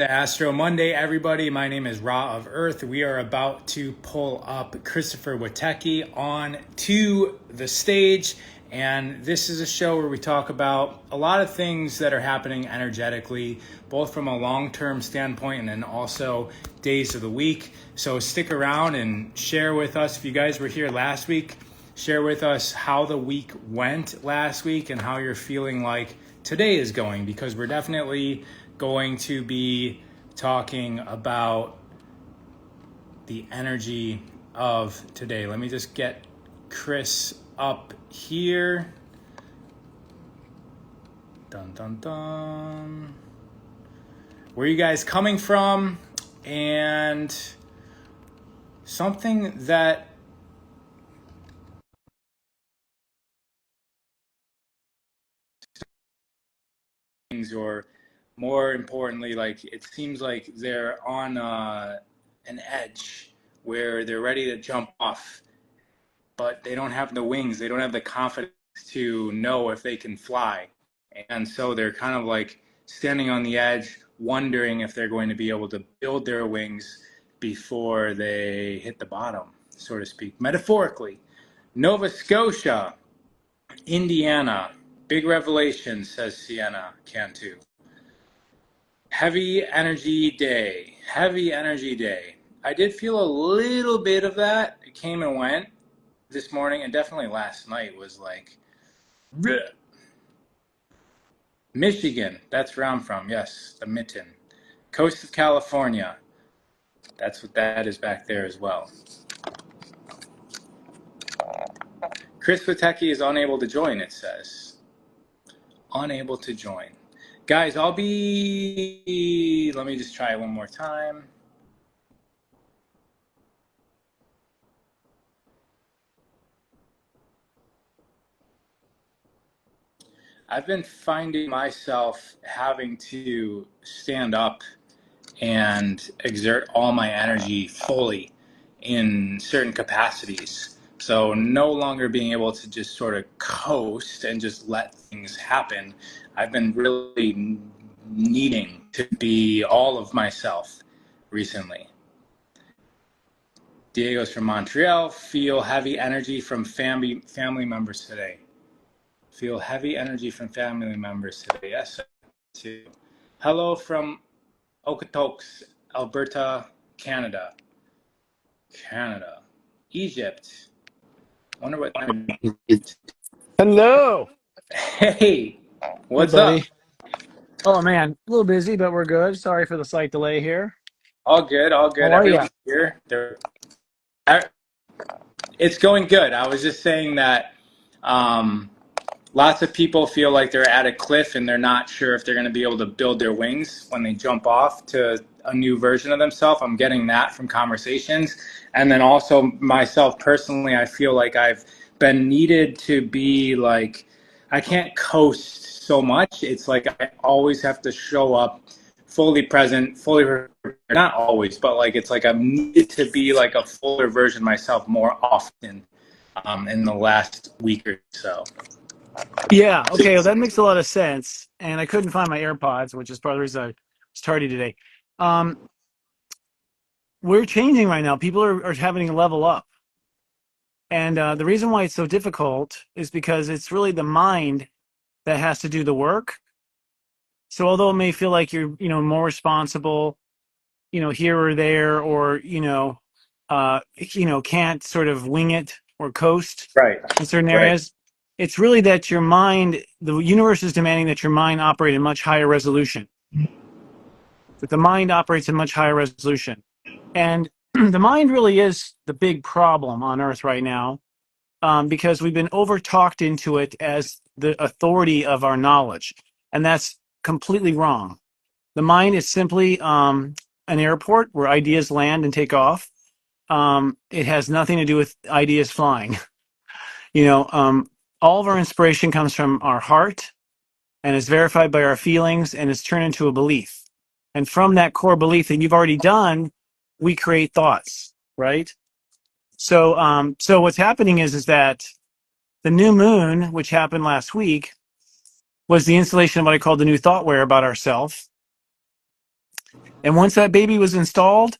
to Astro Monday, everybody. My name is Ra of Earth. We are about to pull up Christopher Witecki on to the stage. And this is a show where we talk about a lot of things that are happening energetically, both from a long-term standpoint and then also days of the week. So stick around and share with us. If you guys were here last week, share with us how the week went last week and how you're feeling like today is going, because we're definitely going to be talking about the energy of today. Let me just get Chris up here. Dun dun dun. Where are you guys coming from? And something that or more importantly, like it seems like they're on an edge where they're ready to jump off, but they don't have the wings. They don't have the confidence to know if they can fly. And so they're kind of like standing on the edge, wondering if they're going to be able to build their wings before they hit the bottom, so to speak, metaphorically. Nova Scotia, Indiana, big revelation, says Sienna Cantu. Heavy energy day. Heavy energy day. I did feel a little bit of that. It came and went this morning, and definitely last night was like, bleh. Michigan, that's where I'm from. Yes, the mitten. Coast of California. That's what that is back there as well. Chris Witecki is unable to join, it says. Unable to join. Guys, let me just try one more time. I've been finding myself having to stand up and exert all my energy fully in certain capacities. So no longer being able to just sort of coast and just let things happen. I've been really needing to be all of myself recently. Diego's from Montreal. Feel heavy energy from family members today. Feel heavy energy from family members today. Yes, too. Hello from Okotoks, Alberta, Canada. Egypt. Wonder what. Hello. Hey, what's Hey, up? buddy. Oh man, a little busy, but we're good. Sorry for the slight delay here. All good, all How good. are you? Everyone's here. It's going good. I was just saying that lots of people feel like they're at a cliff and they're not sure if they're going to be able to build their wings when they jump off to a new version of themselves. I'm getting that from conversations. And then also myself personally, I feel like I've been needed to be like, I can't coast so much. It's like I always have to show up fully present, not always, but like it's like I'm needed to be like a fuller version of myself more often in the last week or so. Yeah, okay, well, that makes a lot of sense. And I couldn't find my AirPods, which is part of the reason I was tardy today. Um, we're changing right now. People are having to level up. And the reason why it's so difficult is because it's really the mind that has to do the work. So although it may feel like you're, more responsible, here or there, or, can't sort of wing it or coast Right, in certain right. areas. It's really that your mind, the universe is demanding that your mind operate in much higher resolution. That the mind operates in much higher resolution. And the mind really is the big problem on Earth right now, because we've been over-talked into it as the authority of our knowledge. And that's completely wrong. The mind is simply an airport where ideas land and take off. It has nothing to do with ideas flying. All of our inspiration comes from our heart and is verified by our feelings and is turned into a belief. And from that core belief that you've already done, we create thoughts, right? So what's happening is that the new moon, which happened last week, was the installation of what I call the new thoughtware about ourselves. And once that baby was installed,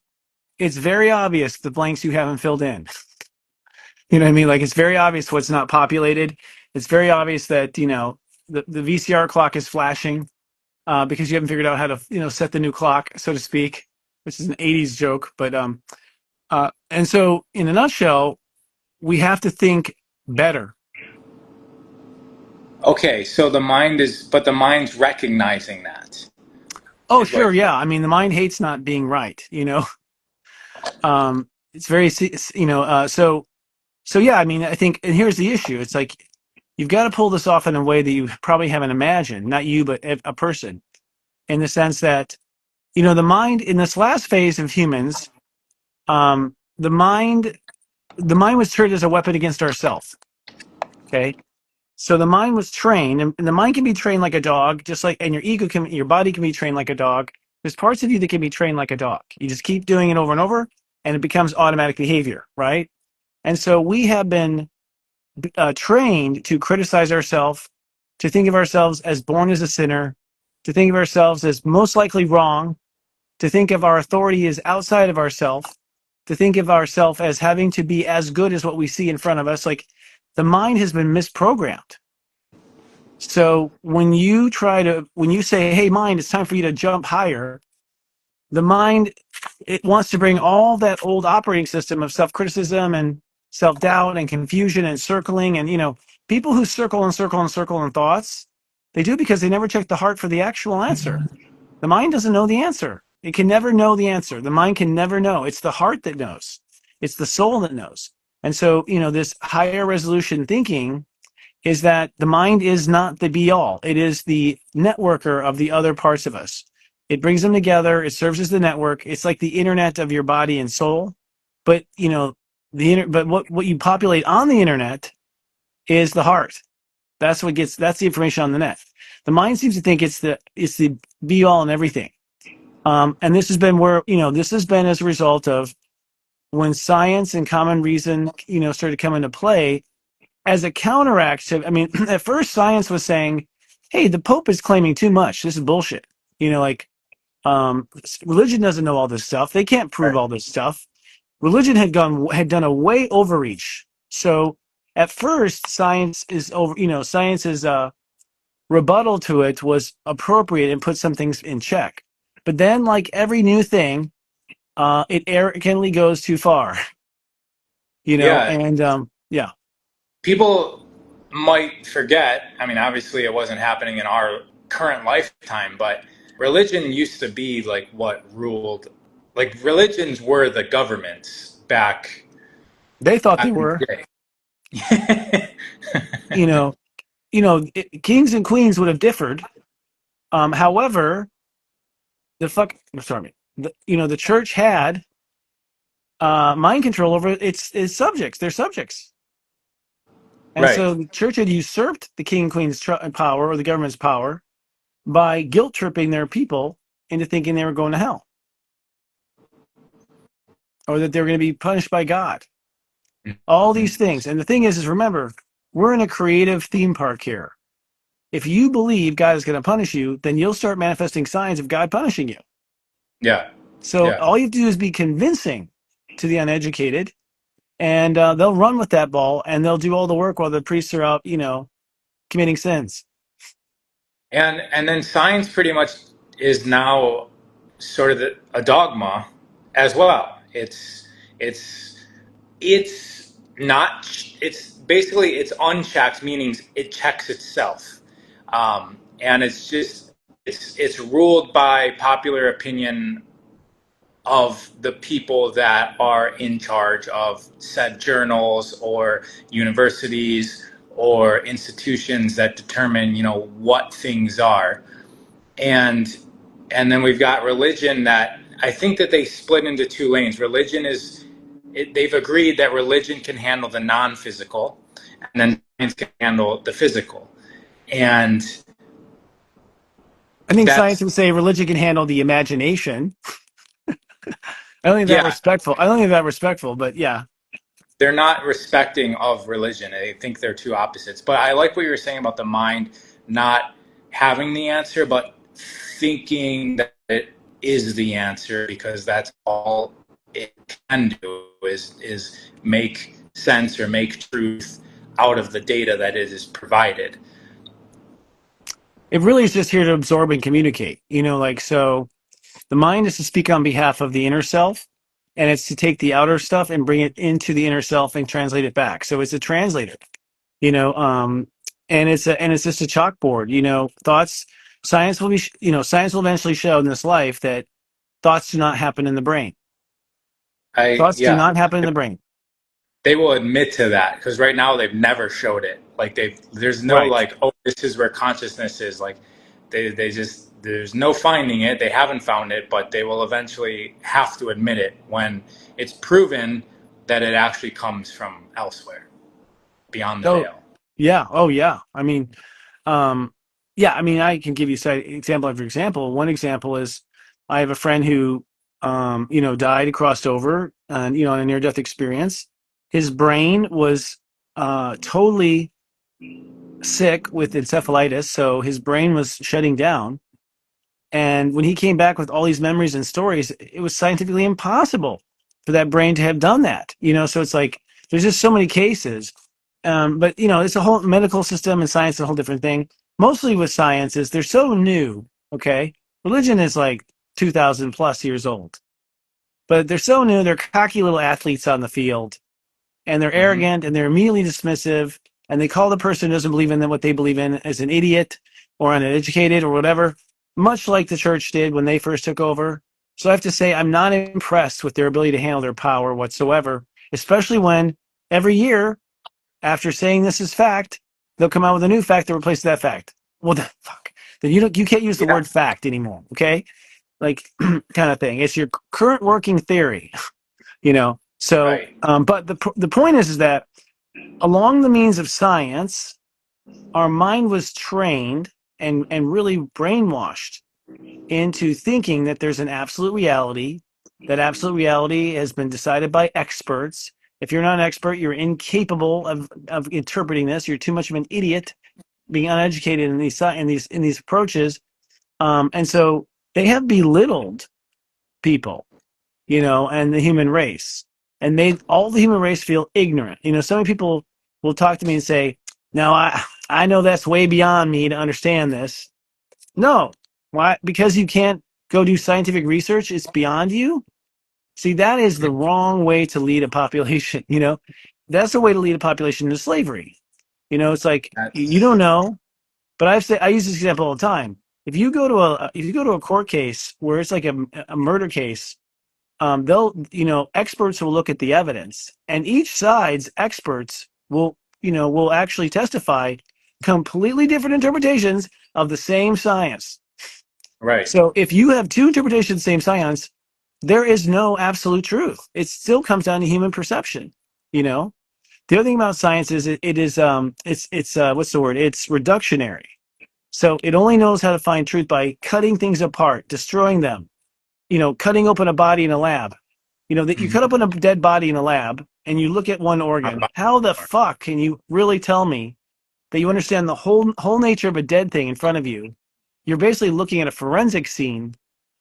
it's very obvious the blanks you haven't filled in. You know what I mean? Like, it's very obvious what's not populated. It's very obvious that, the VCR clock is flashing because you haven't figured out how to, set the new clock, so to speak, which is an 80s joke. And so in a nutshell, we have to think better. Okay, so the mind's recognizing that Oh, is what sure. you're Yeah. saying. I mean, the mind hates not being right, it's very, so yeah, I mean, I think, and here's the issue. It's like, you've got to pull this off in a way that you probably haven't imagined, not you, but a person, in the sense that, the mind in this last phase of humans, um, the mind, the mind was turned as a weapon against ourselves. Okay. So the mind was trained, and the mind can be trained like a dog, just like, and your body can be trained like a dog. There's parts of you that can be trained like a dog. You just keep doing it over and over, and it becomes automatic behavior, right? And so we have been trained to criticize ourselves, to think of ourselves as born as a sinner, to think of ourselves as most likely wrong, to think of our authority as outside of ourselves, to think of ourselves as having to be as good as what we see in front of us. Like, the mind has been misprogrammed. So when you say, hey, mind, it's time for you to jump higher, the mind, it wants to bring all that old operating system of self-criticism and self-doubt and confusion and circling. And, people who circle and circle and circle in thoughts, they do because they never check the heart for the actual answer. The mind doesn't know the answer. It can never know the answer. The mind can never know. It's the heart that knows. It's the soul that knows. And so, this higher resolution thinking is that the mind is not the be all. It is the networker of the other parts of us. It brings them together. It serves as the network. It's like the internet of your body and soul. But, but what you populate on the internet is the heart. That's the information on the net. The mind seems to think it's the be all and everything. And this has been this has been as a result of when science and common reason, started to come into play as a counteract to, I mean, at first science was saying, hey, the Pope is claiming too much. This is bullshit. Like, religion doesn't know all this stuff. They can't prove Right. all this stuff. Religion had done a way overreach. So at first, science's rebuttal to it was appropriate and put some things in check. But then, like every new thing, it arrogantly goes too far, Yeah, and yeah. people might forget. I mean, obviously, it wasn't happening in our current lifetime, but religion used to be like what ruled. Like religions were the governments They thought they back in were, the day. you know, kings and queens would have differed. However, the church had mind control over its subjects, their subjects. And Right. so the church had usurped the king and queen's power, or the government's power, by guilt tripping their people into thinking they were going to hell, or that they were going to be punished by God. All these things. And the thing is remember, we're in a creative theme park here. If you believe God is going to punish you, then you'll start manifesting signs of God punishing you. Yeah. So Yeah. all you have to do is be convincing to the uneducated, and they'll run with that ball, and they'll do all the work while the priests are out, committing sins. And then science pretty much is now sort of a dogma as well. It's it's not it's basically it's unchecked, meaning it checks itself, and it's ruled by popular opinion of the people that are in charge of said journals or universities or institutions that determine what things are. And and then we've got religion that I think that they split into two lanes. They've agreed that religion can handle the non-physical, and then science can handle the physical. And I think science that's would say religion can handle the imagination. I don't think that yeah, respectful. I don't think that respectful, but yeah. they're not respecting of religion. I think they're two opposites. But I like what you were saying about the mind not having the answer, but thinking that is the answer, because that's all it can do is make sense or make truth out of the data that it is provided. It really is just here to absorb and communicate. Like, so the mind is to speak on behalf of the inner self, and it's to take the outer stuff and bring it into the inner self and translate it back. So it's a translator, you know, um, and it's just a chalkboard. Thoughts. Science will be, science will eventually show in this life that thoughts do not happen in the brain. Thoughts do Yeah, not happen in the brain. they will admit to that, because right now they've never showed it. Like, there's no Right. like, oh, this is where consciousness is. Like, they just, there's no finding it. They haven't found it, but they will eventually have to admit it when it's proven that it actually comes from elsewhere, beyond the Oh, veil. yeah. Oh, yeah. Um, yeah. I mean, I can give you example after example. One example is I have a friend who, died, crossed over, and on a near-death experience. His brain was totally sick with encephalitis, so his brain was shutting down. And when he came back with all these memories and stories, it was scientifically impossible for that brain to have done that. So it's like there's just so many cases. But it's a whole medical system, and science is a whole different thing. Mostly with science is they're so new. Okay, religion is like 2,000 plus years old, but they're so new. They're cocky little athletes on the field, and they're Hmm. arrogant, and they're immediately dismissive, and they call the person who doesn't believe in what they believe in as an idiot or uneducated or whatever, much like the church did when they first took over. So I have to say, I'm not impressed with their ability to handle their power whatsoever, especially when every year, after saying this is fact, they'll come out with a new fact that replaces that fact. Well, the fuck. Then you can't use the Yeah, word fact anymore, okay? Like, kind of thing. It's your current working theory, So, right. but the point is that along the means of science, our mind was trained and really brainwashed into thinking that there's an absolute reality. That absolute reality has been decided by experts. If you're not an expert, you're incapable of interpreting this. You're too much of an idiot being uneducated in these approaches. And so they have belittled people, and the human race, and made all the human race feel ignorant. So many people will talk to me and say, "Now I know that's way beyond me to understand this." No, why? Because you can't go do scientific research. It's beyond you. See, that is the wrong way to lead a population. That's the way to lead a population into slavery. It's like you don't That's know. But I use this example all the time. If you go to a court case where it's like a murder case, experts will look at the evidence, and each side's experts will actually testify completely different interpretations of the same science. right. So if you have two interpretations of the same science, there is no absolute truth. It still comes down to human perception. You know, the other thing about science is it is it's what's the word? It's reductionary. So it only knows how to find truth by cutting things apart, destroying them. Cutting open a body in a lab. That you cut Hmm. open a dead body in a lab and you look at one organ. How the fuck can you really tell me that you understand the whole nature of a dead thing in front of you? You're basically looking at a forensic scene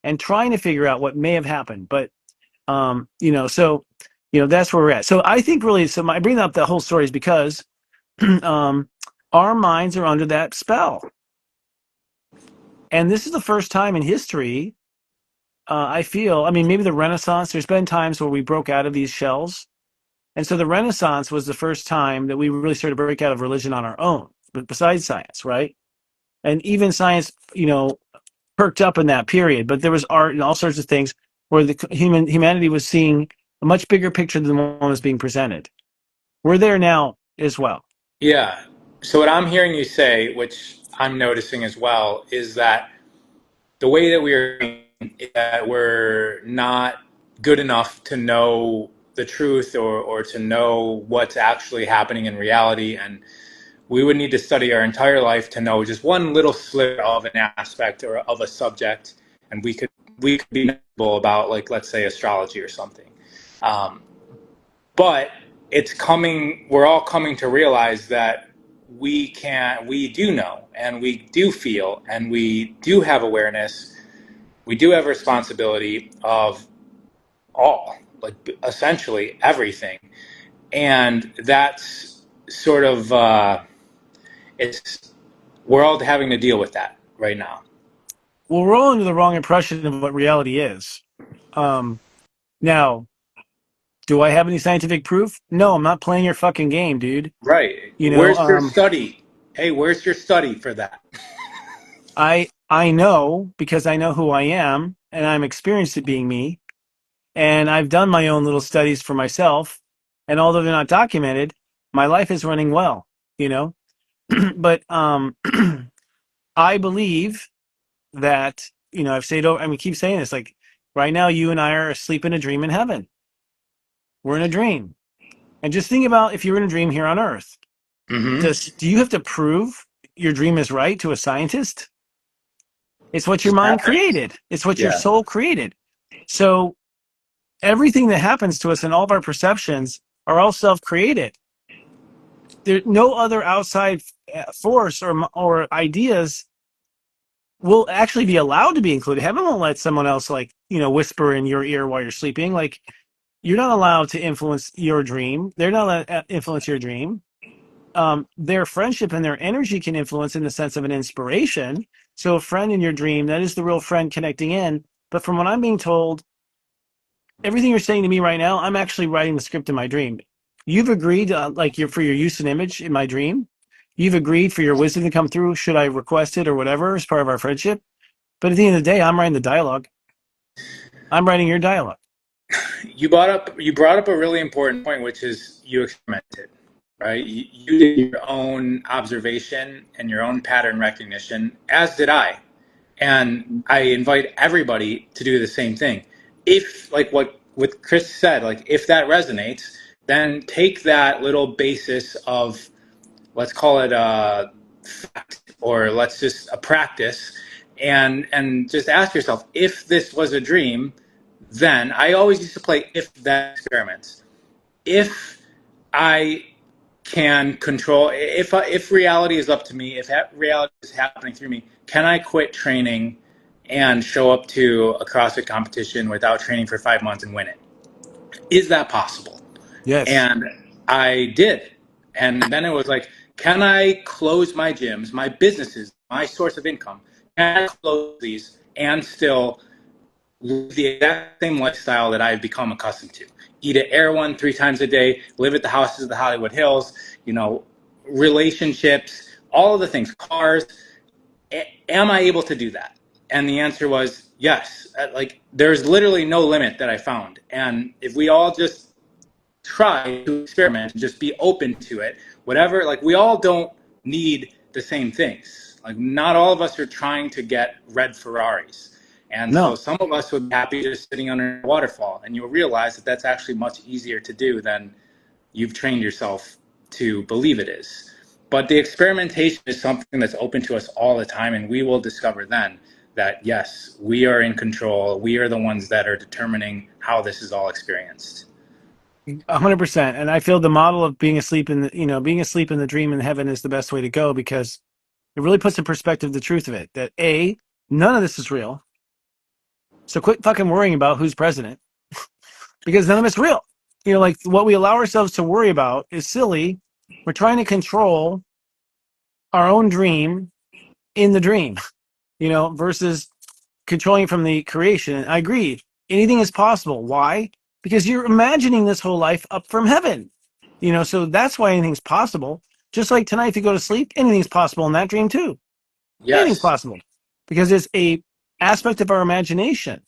and trying to figure out what may have happened. But so that's where we're at. So I think really, so I bring up the whole story is because um, our minds are under that spell, and this is the first time in history. I feel. I mean, maybe the Renaissance. There's been times where we broke out of these shells. And so the Renaissance was the first time that we really started to break out of religion on our own, but besides science, right? And even science, perked up in that period. But there was art and all sorts of things where the humanity was seeing a much bigger picture than the one was being presented. We're there now as well. Yeah. So what I'm hearing you say, which I'm noticing as well, is that the way that we're not good enough to know the truth, or to know what's actually happening in reality, and we would need to study our entire life to know just one little sliver of an aspect or of a subject, and we could be knowledgeable about, like, let's say, astrology or something. Um, but it's coming. We're all coming to realize that we do know, and we do feel, and we do have awareness. we do have responsibility of all, like essentially everything. And that's sort of, it's, we're all having to deal with that right now. Well, we're all under the wrong impression of what reality is. Um, Now, do I have any scientific proof? No, I'm not playing your fucking game, dude. Right. You know, Where's your study? Hey, where's your study for that? I know because I know who I am and I'm experienced at being me. And I've done my own little studies for myself. And although they're not documented, my life is running well, you know? But I believe that, I've said, I mean, keep saying this, like right now, you and I are asleep in a dream in heaven. We're in a dream. And just think about if you're in a dream here on Earth. Mm-hmm. Do you have to prove your dream is right to a scientist? It's what your Just mind happening. created. It's what your Yeah. soul created. So everything that happens to us and all of our perceptions are all self-created. There's no other outside force or ideas will actually be allowed to be included. Heaven won't let someone else whisper in your ear while you're sleeping. Like you're not allowed to influence your dream. They're not allowed to influence your dream. Their friendship and their energy can influence in the sense of an inspiration. So a friend in your dream, that is the real friend connecting in. But from what I'm being told, everything you're saying to me right now, I'm actually writing the script in my dream. You've agreed, for your use and image in my dream. You've agreed for your wisdom to come through. Should I request it or whatever as part of our friendship? But at the end of the day, I'm writing the dialogue. I'm writing your dialogue. You brought up a really important point, which is you experimented, right? You did your own observation and your own pattern recognition, as did I. And I invite everybody to do the same thing. If, like what Chris said, like if that resonates, then take that little basis of, let's call it a fact, or let's just a practice, and just ask yourself, if this was a dream, then I always used to play if that experiments. If I can control, if reality is up to me, if reality is happening through me, can I quit training and show up to a CrossFit competition without training for 5 months and win it? Is that possible? Yes. And I did. And then it was like, can I close my gyms, my businesses, my source of income? Can I close these and still live the exact same lifestyle that I've become accustomed to? Eat at Air One 3 times a day, live at the houses of the Hollywood Hills, relationships, all of the things, cars. Am I able to do that? And the answer was yes. Like, there's literally no limit that I found. And if we all just try to experiment and just be open to it, whatever, like, we all don't need the same things. Like, not all of us are trying to get red Ferraris. And so No. some of us would be happy just sitting under a waterfall, and you'll realize that that's actually much easier to do than you've trained yourself to believe it is. But the experimentation is something that's open to us all the time, and we will discover then that yes, we are in control. We are the ones that are determining how this is all experienced. 100%. And I feel the model of being asleep being asleep in the dream in heaven is the best way to go because it really puts in perspective the truth of it. That none of this is real. So quit fucking worrying about who's president because none of it's real. Like what we allow ourselves to worry about is silly. We're trying to control our own dream in the dream, versus controlling from the creation. I agree. Anything is possible. Why? Because you're imagining this whole life up from heaven. So that's why anything's possible. Just like tonight, if you go to sleep, anything's possible in that dream too. Anything's Yes. possible because it's a aspect of our imagination.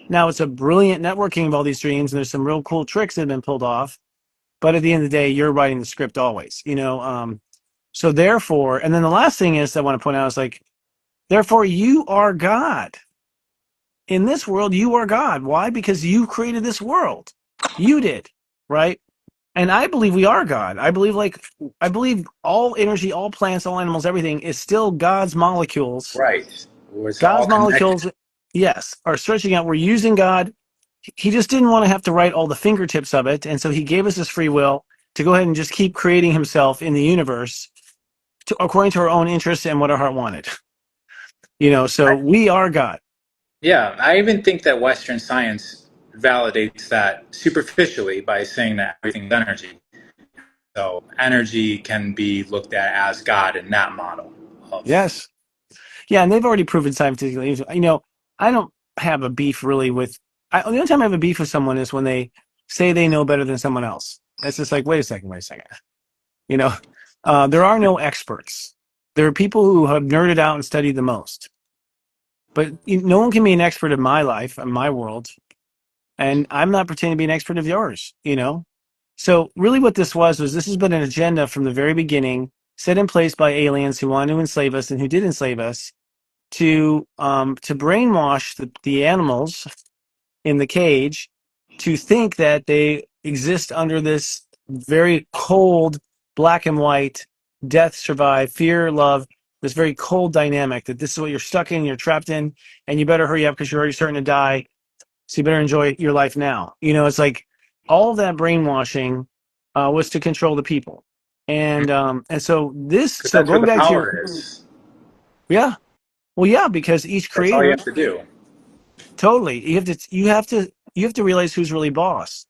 Now it's a brilliant networking of all these dreams, and there's some real cool tricks that have been pulled off. But at the end of the day, you're writing the script always. So therefore, and then the last thing is I want to point out is like, therefore, you are God. In this world, you are God. Why? Because you created this world. You did, right? And I believe we are God. I believe all energy, all plants, all animals, everything is still God's molecules. Right. It's all God's connected. molecules, yes, are stretching out. We're using God. He just didn't want to have to write all the fingertips of it. And so he gave us this free will to go ahead and just keep creating himself in the universe according to our own interests and what our heart wanted. So we are God. Yeah, I even think that Western science validates that superficially by saying that everything's energy. So energy can be looked at as God in that model of. Yes. Yeah, and they've already proven scientifically. I don't have a beef really with. The only time I have a beef with someone is when they say they know better than someone else. That's just like, wait a second, wait a second. You know, there are no experts. There are people who have nerded out and studied the most, but no one can be an expert in my life, in my world, and I'm not pretending to be an expert of yours. So really, what this was this has been an agenda from the very beginning, set in place by aliens who wanted to enslave us and who did enslave us to brainwash the animals in the cage to think that they exist under this very cold black and white death, survive, fear, love, this very cold dynamic, that this is what you're stuck in, you're trapped in, and you better hurry up because you're already starting to die, so you better enjoy your life now. It's like all of that brainwashing was to control the people. And so Because so that's where going the back to your, power is. yeah, well, yeah, because each That's all you creator. have to do. Totally. You have to realize who's really boss.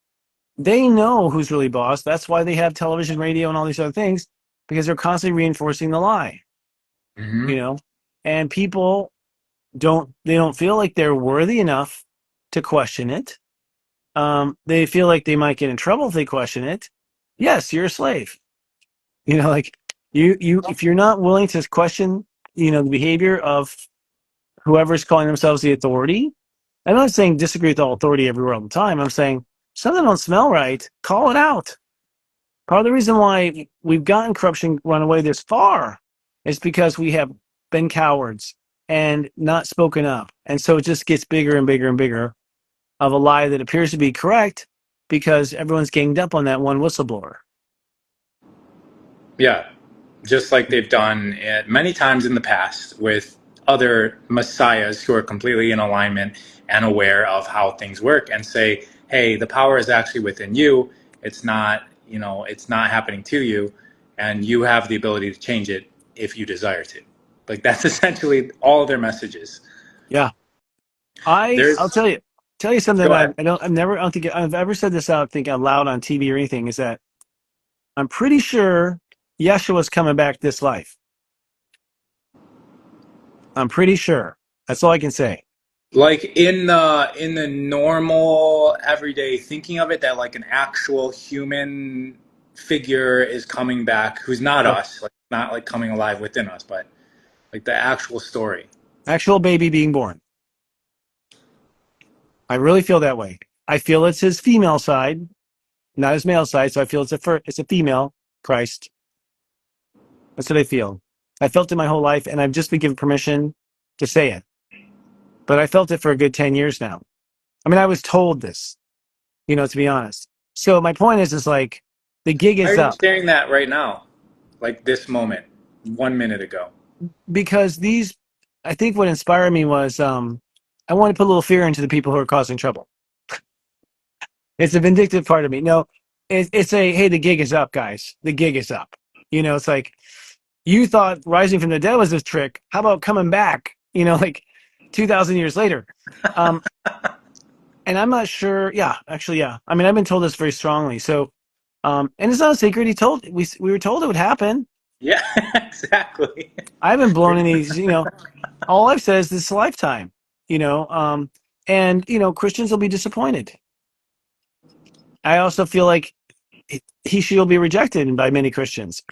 They know who's really boss. That's why they have television, radio, and all these other things, because they're constantly reinforcing the lie, you Hmm. know? And people don't feel like they're worthy enough to question it. They feel like they might get in trouble if they question it. Yes, you're a slave. Like if you're not willing to question, the behavior of whoever's calling themselves the authority. I'm not saying disagree with all authority everywhere all the time. I'm saying something don't smell right. Call it out. Part of the reason why we've gotten corruption run away this far is because we have been cowards and not spoken up. And so it just gets bigger and bigger and bigger of a lie that appears to be correct because everyone's ganged up on that one whistleblower. Yeah, just like they've done it many times in the past with other messiahs who are completely in alignment and aware of how things work and say, hey, the power is actually within you. It's not, it's not happening to you, and you have the ability to change it if you desire to. Like that's essentially all their messages. Yeah. I'll There's tell you something Go that ahead. I don't think I've ever said this out, think out loud on TV or anything, is that I'm pretty sure Yeshua's coming back this life. I'm pretty sure. That's all I can say. Like in the normal everyday thinking of it, that like an actual human figure is coming back who's not Yep. us, like not like coming alive within us, but like the actual story. Actual baby being born. I really feel that way. I feel it's his female side, not his male side. So I feel it's a female Christ. That's what I feel. I felt it my whole life, and I've just been given permission to say it. But I felt it for a good 10 years now. I mean, I was told this, to be honest. So my point is like the gig Why is are you up sharing that right now? Like this moment, 1 minute ago. because I think what inspired me was I want to put a little fear into the people who are causing trouble. It's a vindictive part of me. No, it's a, hey, the gig is up, guys. The gig is up. It's like you thought rising from the dead was this trick. How about coming back? Like 2,000 years later. Um, and I'm not sure. Yeah, actually, yeah. I mean, I've been told this very strongly. So, and it's not a secret. We were told it would happen. Yeah, exactly. I haven't blown any. All I've said is this lifetime. You know, um, and Christians will be disappointed. I also feel like she will be rejected by many Christians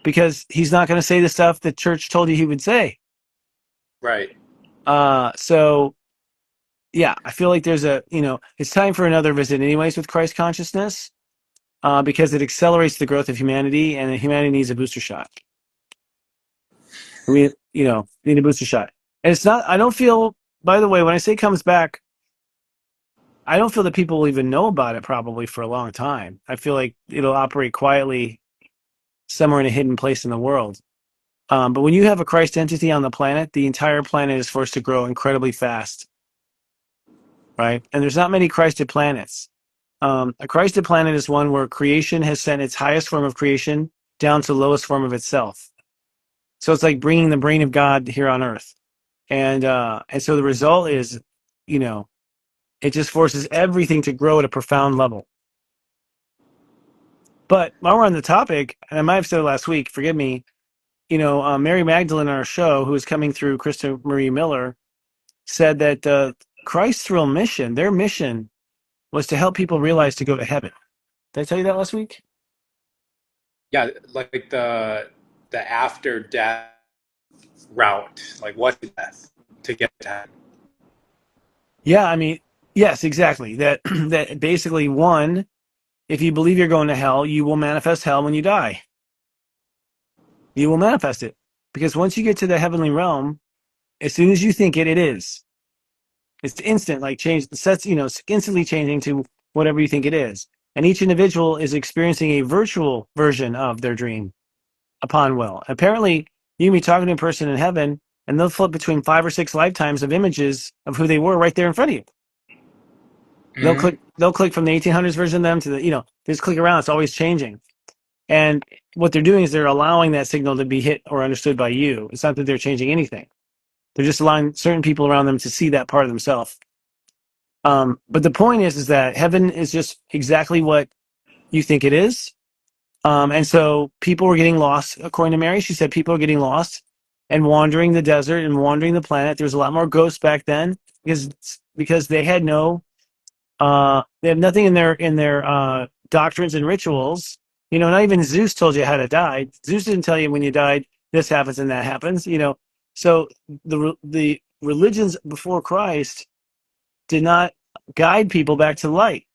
because he's not going to say the stuff the church told you he would say. Right. So yeah, I feel like it's time for another visit anyways with Christ consciousness, because it accelerates the growth of humanity, and humanity needs a booster shot. Need a booster shot. And it's not, I don't feel, by the way, when I say comes back, I don't feel that people will even know about it probably for a long time. I feel like it'll operate quietly somewhere in a hidden place in the world. But when you have a Christ entity on the planet, the entire planet is forced to grow incredibly fast, right? And there's not many Christed planets. A Christed planet is one where creation has sent its highest form of creation down to the lowest form of itself. So it's like bringing the brain of God here on Earth, and so the result is you know, it just forces everything to grow at a profound level. But while we're on the topic, and I might have said it last week, forgive me, Mary Magdalene on our show, who is coming through Krista Marie Miller, said that Christ's real mission, their mission, was to help people realize to go to heaven. Did I tell you that last week? Yeah, like the after death route, like what's death to get to heaven. Yeah, I mean, yes, exactly. That that basically one, if you believe you're going to hell, you will manifest hell when you die. You will manifest it. Because once you get to the heavenly realm, as soon as you think it, it is. It's instant, like change the sets, it's instantly changing to whatever you think it is. And each individual is experiencing a virtual version of their dream upon will. Apparently, you can be talking to a person in heaven and they'll flip between 5 or 6 lifetimes of images of who they were right there in front of you. Hmm. They'll click from the 1800s version of them to they just click around. It's always changing. And what they're doing is they're allowing that signal to be hit or understood by you. It's not that they're changing anything. They're just allowing certain people around them to see that part of themselves. But the point is that heaven is just exactly what you think it is. And so people were getting lost. According to Mary, she said people are getting lost and wandering the desert and wandering the planet. There was a lot more ghosts back then because they had they have nothing in their doctrines and rituals. Not even Zeus told you how to die. Zeus didn't tell you when you died this happens and that happens. So the religions before Christ did not guide people back to light.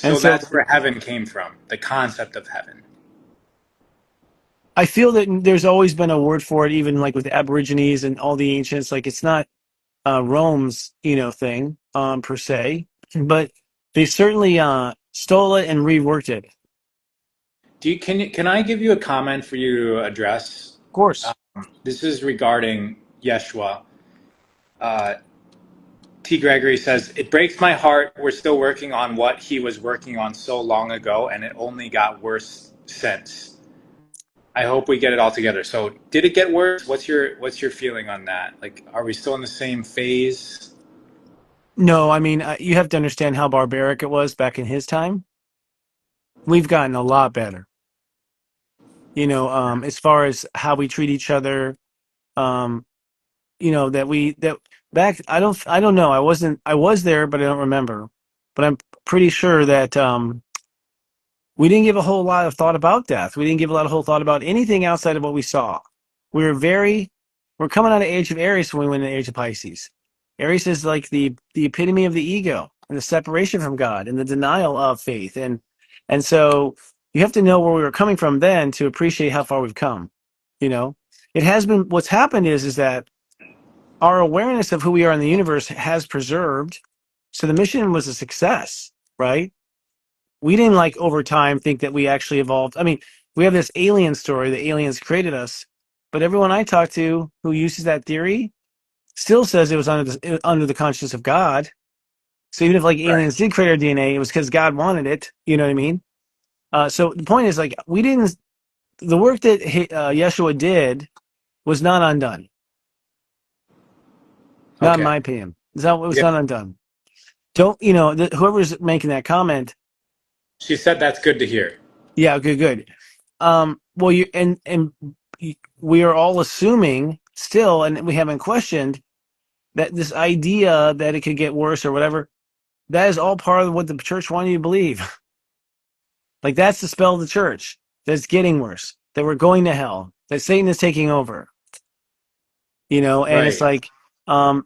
And So so that's where heaven came from, the concept of heaven. I feel that there's always been a word for it, even like with the Aborigines and all the ancients. Like it's not Rome's, thing per se, but they certainly stole it and reworked it. Of Can I give you a comment for you to address? course. This is regarding Yeshua. Uh, T. Gregory says, "It breaks my heart we're still working on what he was working on so long ago, and it only got worse since. I hope we get it all together." So, did it get worse? What's your feeling on that? Like, are we still in the same phase? No, I mean you have to understand how barbaric it was back in his time. We've gotten a lot better, as far as how we treat each other. Um, that back. I don't know. I was there, but I don't remember. But I'm pretty sure that we didn't give a whole lot of thought about death. We didn't give a lot of whole thought about anything outside of what we saw. We were we're coming out of age of Aries when we went into age of Pisces. Aries is like the epitome of the ego and the separation from God and the denial of faith. And so you have to know where we were coming from then to appreciate how far we've come. You know, it has been, what's happened is that our awareness of who we are in the universe has preserved. So the mission was a success, right? We didn't like over time think that we actually evolved. I mean, we have this alien story, the aliens created us, but everyone I talk to who uses that theory still says it was under the consciousness of God. So even if like Right. aliens did create our DNA, it was because God wanted it. You know what I mean? So the point is, like, we didn't. The work that Yeshua did was not undone. Not in Okay. my opinion. It was Yeah. not undone. Don't whoever's making that comment? She said that's good to hear. Yeah, good, good. Well, we are all assuming still, and we haven't questioned that this idea that it could get worse or whatever. That is all part of what the church wanted you to believe. Like that's the spell of the church. That it's getting worse. That we're going to hell. That Satan is taking over. And it's Right. like,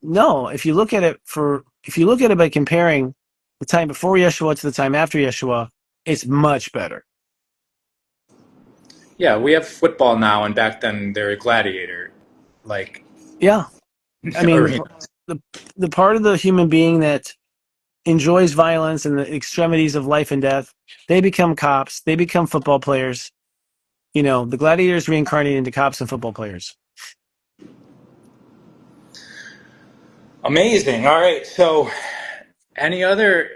no. If you look at it by comparing the time before Yeshua to the time after Yeshua, it's much better. Yeah, we have football now, and back then they're a gladiator, like Yeah, I mean arena. the the part of the human being that enjoys violence and the extremities of life and death, they become cops. They become football players. The gladiators reincarnate into cops and football players. Amazing. All right. So, any other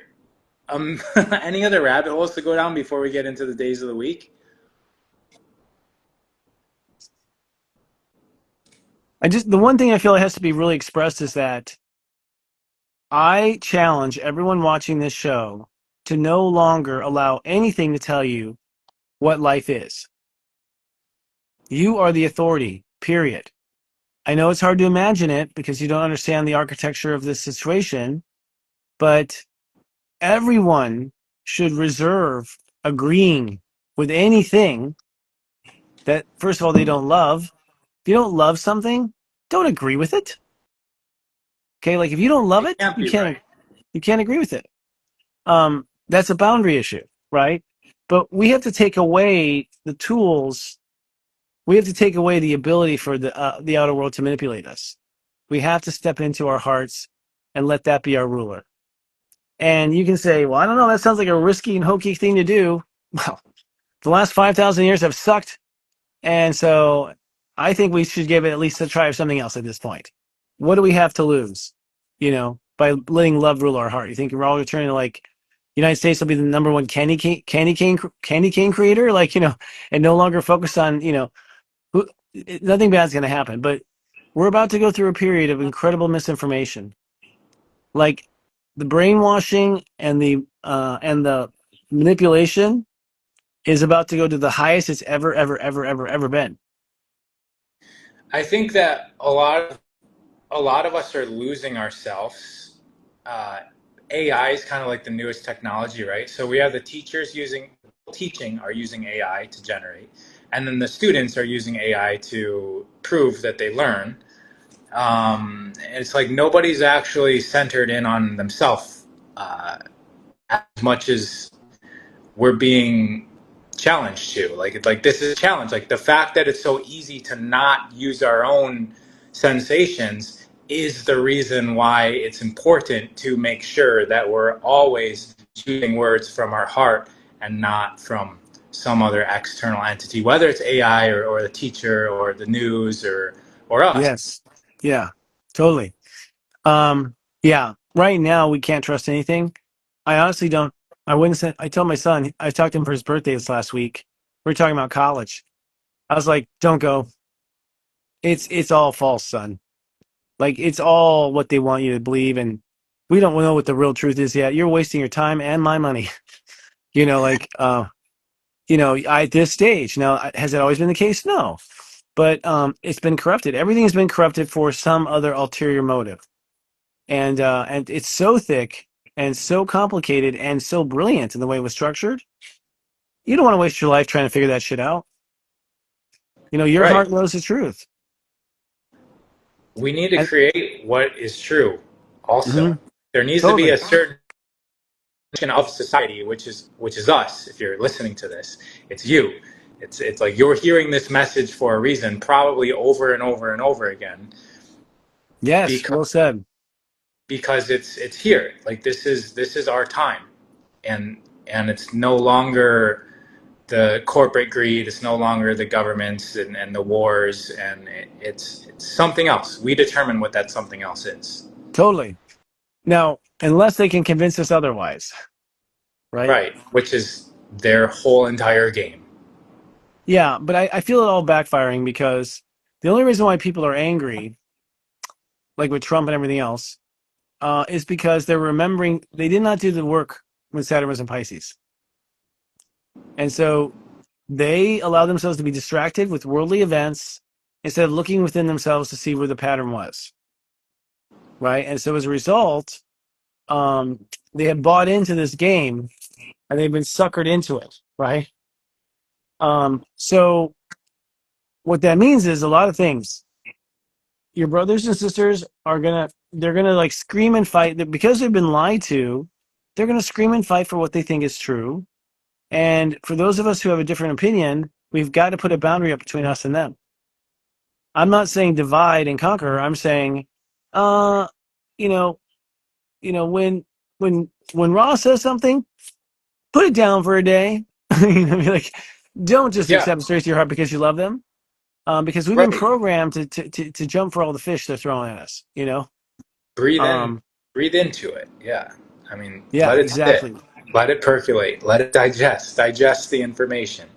any other rabbit holes to go down before we get into the days of the week? The one thing I feel has to be really expressed is that I challenge everyone watching this show to no longer allow anything to tell you what life is. You are the authority, period. I know it's hard to imagine it because you don't understand the architecture of this situation, but everyone should reserve agreeing with anything that, first of all, they don't love. If you don't love something, don't agree with it. Okay, like if you don't love It it, can't be right. you can't agree with it. That's a boundary issue, right? But we have to take away the tools. We have to take away the ability for the outer world to manipulate us. We have to step into our hearts and let that be our ruler. And you can say, well, I don't know, that sounds like a risky and hokey thing to do. Well, the last 5,000 years have sucked. And so I think we should give it at least a try of something else at this point. What do we have to lose, by letting love rule our heart? You think we're all returning to like United States will be the number one candy cane creator, and no longer focus on, nothing bad's going to happen. But we're about to go through a period of incredible misinformation, like the brainwashing and the manipulation is about to go to the highest it's ever been. I think that a lot of us are losing ourselves. Uh, AI is kind of like the newest technology, right? So we have the teachers teaching are using AI to generate, and then the students are using AI to prove that they learn. It's like nobody's actually centered in on themselves as much as we're being challenged to. Like this is a challenge. Like the fact that it's so easy to not use our own sensations is the reason why it's important to make sure that we're always choosing words from our heart and not from some other external entity, whether it's AI or the teacher or the news or us. Yes. Yeah. Totally. Yeah. Right now we can't trust anything. I honestly don't. I wouldn't say. I told my son. I talked to him for his birthday this last week. We were talking about college. I was like, "Don't go. It's all false, son. Like it's all what they want you to believe, and we don't know what the real truth is yet. You're wasting your time and my money. You know, like at this stage. Now, has it always been the case? No, but it's been corrupted. Everything has been corrupted for some other ulterior motive, and it's so thick and so complicated and so brilliant in the way it was structured. You don't want to waste your life trying to figure that shit out. Your Right. heart knows the truth. We need to And create what is true also. mhm, There needs to be totally. a certain of society, which is us. If you're listening to this, it's you. It's like you're hearing this message for a reason, probably over and over and over again, Yes, because well said. it's here. Like this is our time, and it's no longer the corporate greed. It's no longer the governments and the wars, and it's something else. We determine what that something else is. Totally. Now, unless they can convince us otherwise, right? Right, which is their whole entire game. Yeah, but I feel it all backfiring because the only reason why people are angry, like with Trump and everything else, is because they're remembering they did not do the work when Saturn was in Pisces. And so they allow themselves to be distracted with worldly events instead of looking within themselves to see where the pattern was, right? And so as a result, they have bought into this game and they've been suckered into it, right? So what that means is a lot of things. Your brothers and sisters they're gonna like scream and fight because they've been lied to. They're gonna scream and fight for what they think is true. And for those of us who have a different opinion, we've got to put a boundary up between us and them. I'm not saying divide and conquer. I'm saying, uh, you know, when Ross says something, put it down for a day. Be like, don't just Yeah, accept it straight to your heart because you love them. Because we've been right. programmed to jump for all the fish they're throwing at us. Breathe in, Um, breathe into it. Yeah. I mean, yeah, let it sit, exactly. let it percolate, let it digest the information.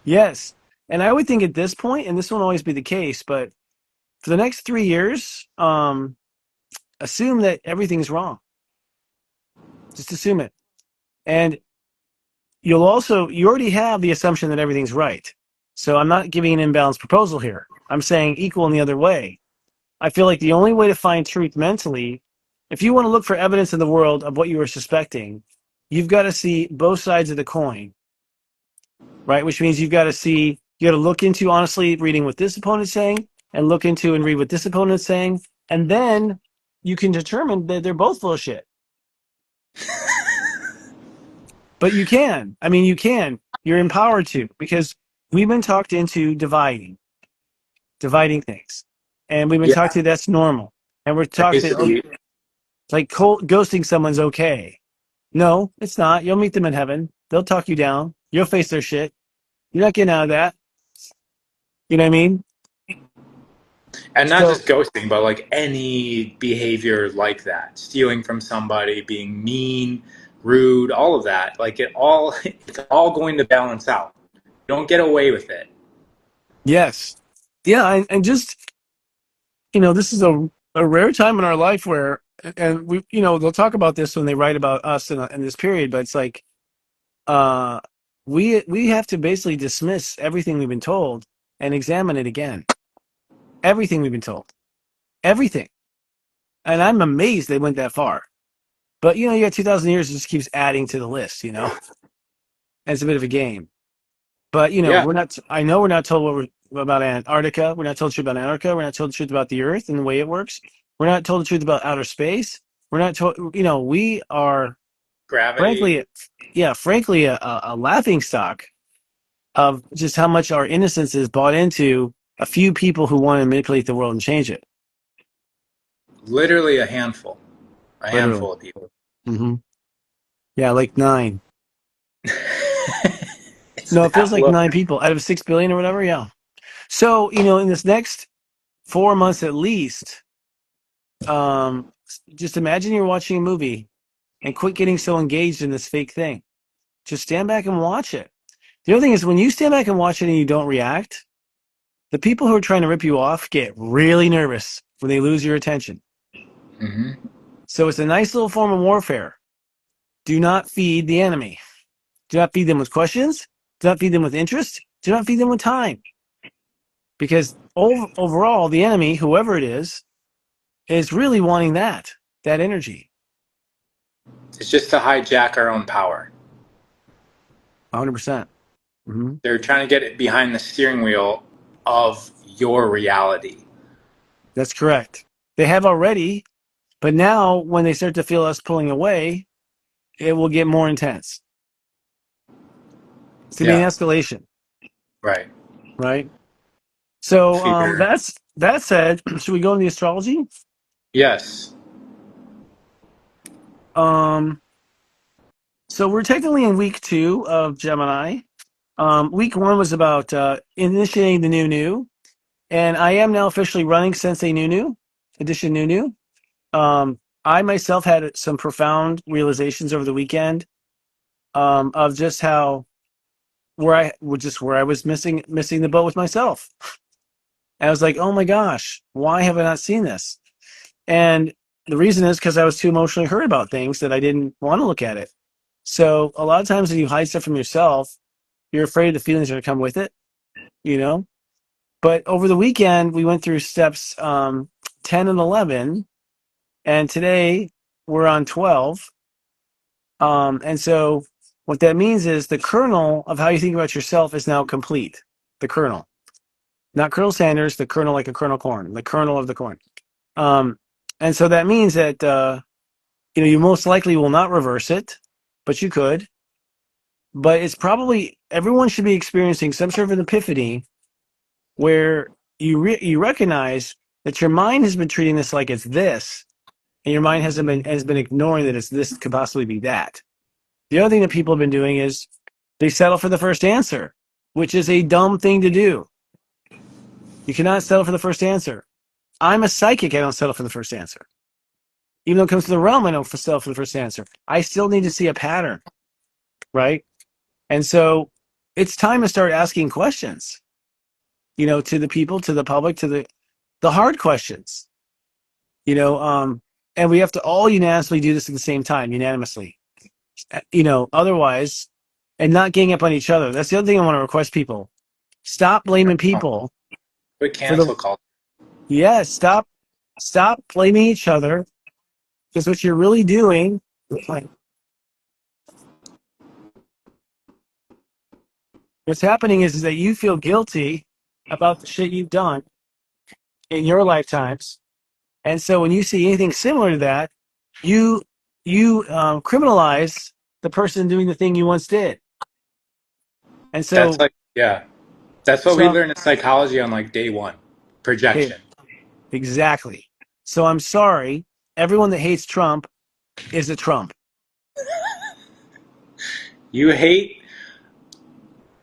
Yes, and I would think at this point, and this won't always be the case, but for the next 3 years, assume that everything's wrong. Just assume it. And you already have the assumption that everything's right. So I'm not giving an imbalanced proposal here. I'm saying equal in the other way. I feel like the only way to find truth mentally, if you want to look for evidence in the world of what you are suspecting, you've got to see both sides of the coin, right? Which means you got to look into honestly reading what this opponent's saying and look into and read what this opponent's saying. And then you can determine that they're both full of shit. But you can. I mean, you can. You're empowered to, because we've been talked into dividing things. And we've been Yeah, talked to that's normal. And we're talked to, basically. like, ghosting someone's okay. No, it's not. You'll meet them in heaven. They'll talk you down. You'll face their shit. You're not getting out of that. You know what I mean? And not So, just ghosting, but like any behavior like that, stealing from somebody, being mean, rude, all of that. Like it's all going to balance out. You don't get away with it. yes. Yeah, and just, this is a rare time in our life where, and we, they'll talk about this when they write about us in this period, but it's like, uh, we have to basically dismiss everything we've been told and examine it again. Everything we've been told. Everything. And I'm amazed they went that far. But you got 2,000 years, it just keeps adding to the list, And it's a bit of a game. But Yeah, we're not. I know we're not told about Antarctica. We're not told the truth about Antarctica. We're not told the truth about the Earth and the way it works. We're not told the truth about outer space. We're not told. We are, gravity. frankly, frankly, a laughing stock of just how much our innocence is bought into a few people who want to manipulate the world and change it. Literally a Literally. handful of people. Hmm. Yeah, like 9. It's No, it feels that like low. 9 people out of 6 billion or whatever. Yeah. So, in this next 4 months at least, just imagine you're watching a movie and quit getting so engaged in this fake thing. Just stand back and watch it. The other thing is when you stand back and watch it and you don't react, the people who are trying to rip you off get really nervous when they lose your attention. Hmm. So it's a nice little form of warfare. Do not feed the enemy. Do not feed them with questions. Do not feed them with interest. Do not feed them with time. Because overall, the enemy, whoever it is really wanting that energy. It's just to hijack our own power. 100%. Mm-hmm. They're trying to get it behind the steering wheel of your reality. That's correct. They have already, but now when they start to feel us pulling away, it will get more intense. It's to be an Yeah, escalation, right. right? So Fear. that said, should we go into the astrology? Yes. Um, so we're technically in week 2 of Gemini. Week 1 was about initiating the new, and I am now officially running Sensei Nunu, edition Nunu. I myself had some profound realizations over the weekend of just how where I was missing the boat with myself. And I was like, oh my gosh, why have I not seen this? And the reason is because I was too emotionally hurt about things that I didn't want to look at it. So a lot of times when you hide stuff from yourself, you're afraid of the feelings that are come with it, you know? But over the weekend, we went through steps 10 and 11, and today we're on 12. And so what that means is the kernel of how you think about yourself is now complete. The kernel. Not Colonel Sanders, the kernel like a kernel corn, the kernel of the corn. Um, and so that means that, you most likely will not reverse it, but you could. But it's probably, everyone should be experiencing some sort of an epiphany where you recognize that your mind has been treating this like it's this, and your mind has been ignoring that it's this could possibly be that. The other thing that people have been doing is they settle for the first answer, which is a dumb thing to do. You cannot settle for the first answer. I'm a psychic. I don't settle for the first answer. Even though it comes to the realm, I don't settle for the first answer. I still need to see a pattern, right? And so it's time to start asking questions, to the people, to the public, the hard questions, you know, and we have to all unanimously do this at the same time, unanimously, otherwise, and not gang up on each other. That's the other thing I want to request people. Stop blaming people Quick for the, cancel culture. yeah, stop blaming each other, because what you're really doing, like, what's happening is that you feel guilty about the shit you've done in your lifetimes. And so when you see anything similar to that, you criminalize the person doing the thing you once did. And That's so, like, yeah, that's what we so learned in psychology on like day one, okay, projection. exactly. So I'm sorry, everyone that hates Trump is a Trump. You hate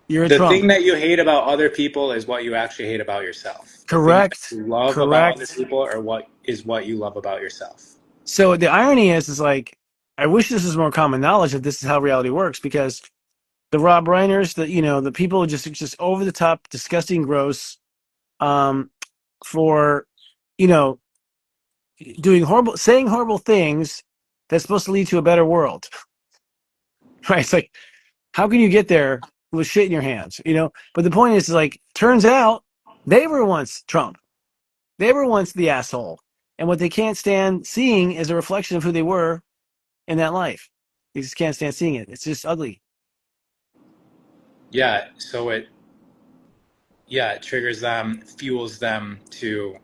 You're a the Trump. thing that you hate about other people is what you actually hate about yourself. The thing that Correct. you love about other Correct. people or what you love about yourself. So the irony is like, I wish this was more common knowledge that this is how reality works, because the Rob Reiners, the people just over the top, disgusting, gross, um, for, you know, saying horrible things that's supposed to lead to a better world. Right? It's like, how can you get there with shit in your hands? But the point is like, turns out they were once Trump. They were once the asshole. And what they can't stand seeing is a reflection of who they were in that life. They just can't stand seeing it. It's just ugly. Yeah, so it triggers them, fuels them to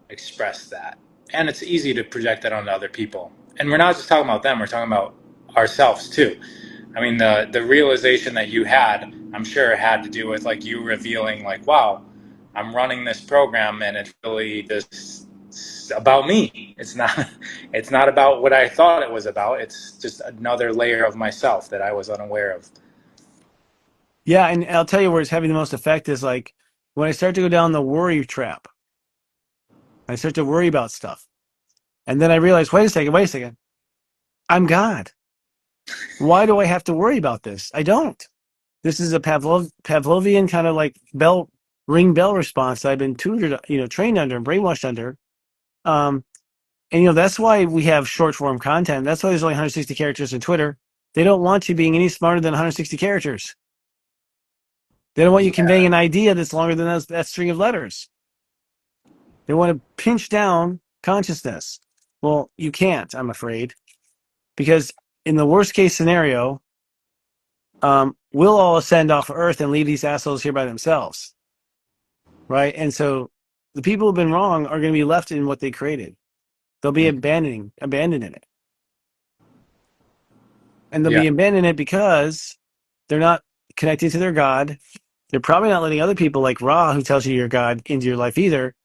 express that. And it's easy to project that onto other people. And we're not just talking about them, we're talking about ourselves too. I mean, the realization that you had, I'm sure it had to do with like you revealing like, wow, I'm running this program and it's really this about me. It's not about what I thought it was about. It's just another layer of myself that I was unaware of. Yeah, and I'll tell you where it's having the most effect is like when I start to go down the worry trap. I start to worry about stuff. And then I realize, wait a second. I'm God. Why do I have to worry about this? I don't. This is a Pavlovian kind of like ring bell response that I've been tutored, trained under and brainwashed under. Um, and that's why we have short form content. That's why there's only 160 characters in Twitter. They don't want you being any smarter than 160 characters. They don't want you Yeah. conveying an idea that's longer than that string of letters. They want to pinch down consciousness. Well, you can't, I'm afraid, because in the worst case scenario, we'll all ascend off of Earth and leave these assholes here by themselves, right? And so the people who've been wrong are going to be left in what they created. They'll be abandoning it, and they'll Yeah. be abandoning it because they're not connecting to their God. They're probably not letting other people like Ra, who tells you you're God, into your life either.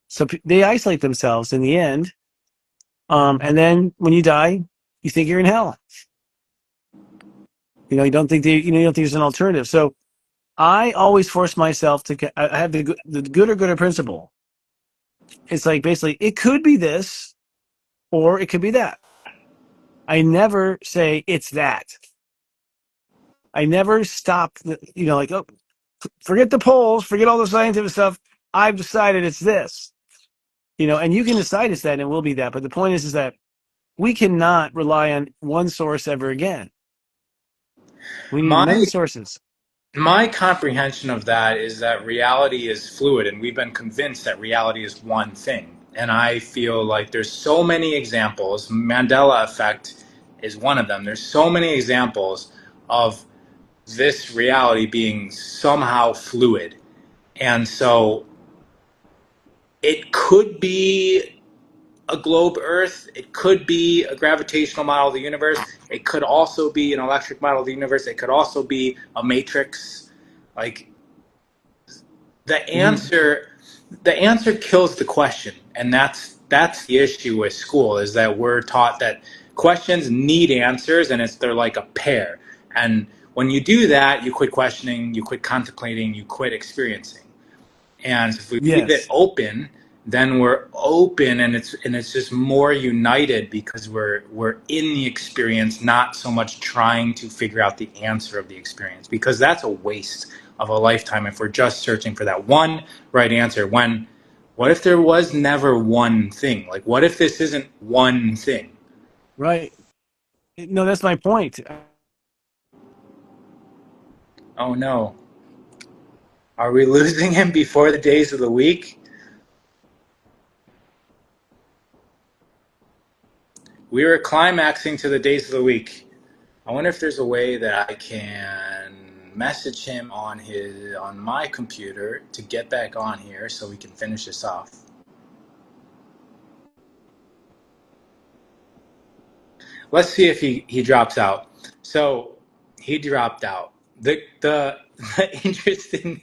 So they isolate themselves in the end. And then when you die, you think you're in hell. You don't think you don't think there's an alternative. So I always force myself to. I have the good or gooder principle. It's like basically it could be this or it could be that. I never say it's that. I never stop. Like, oh, forget the polls, forget all the scientific stuff. I've decided it's this. And you can decide it's that, and it will be that. But the point is that we cannot rely on one source ever again. We need My many sources. my comprehension of that is that reality is fluid and we've been convinced that reality is one thing. And I feel like there's so many examples. Mandela effect is one of them. There's so many examples of this reality being somehow fluid. And so it could be a globe Earth. It could be a gravitational model of the universe. It could also be an electric model of the universe. It could also be a matrix. Like the Mm-hmm. answer, the answer kills the question, and that's the issue with school is that we're taught that questions need answers, and they're like a pair. And when you do that, you quit questioning, you quit contemplating, you quit experiencing. And if we leave it Yes. open, then we're open and it's just more united because we're in the experience, not so much trying to figure out the answer of the experience, because that's a waste of a lifetime if we're just searching for that one right answer when What if there was never one thing? Like, what if this isn't one thing? Right. No, that's my point. Oh no. Are we losing him before the days of the week? We were climaxing to the days of the week. I wonder if there's a way that I can message him on my computer to get back on here so we can finish this off. Let's see if he drops out. So he dropped out. The interesting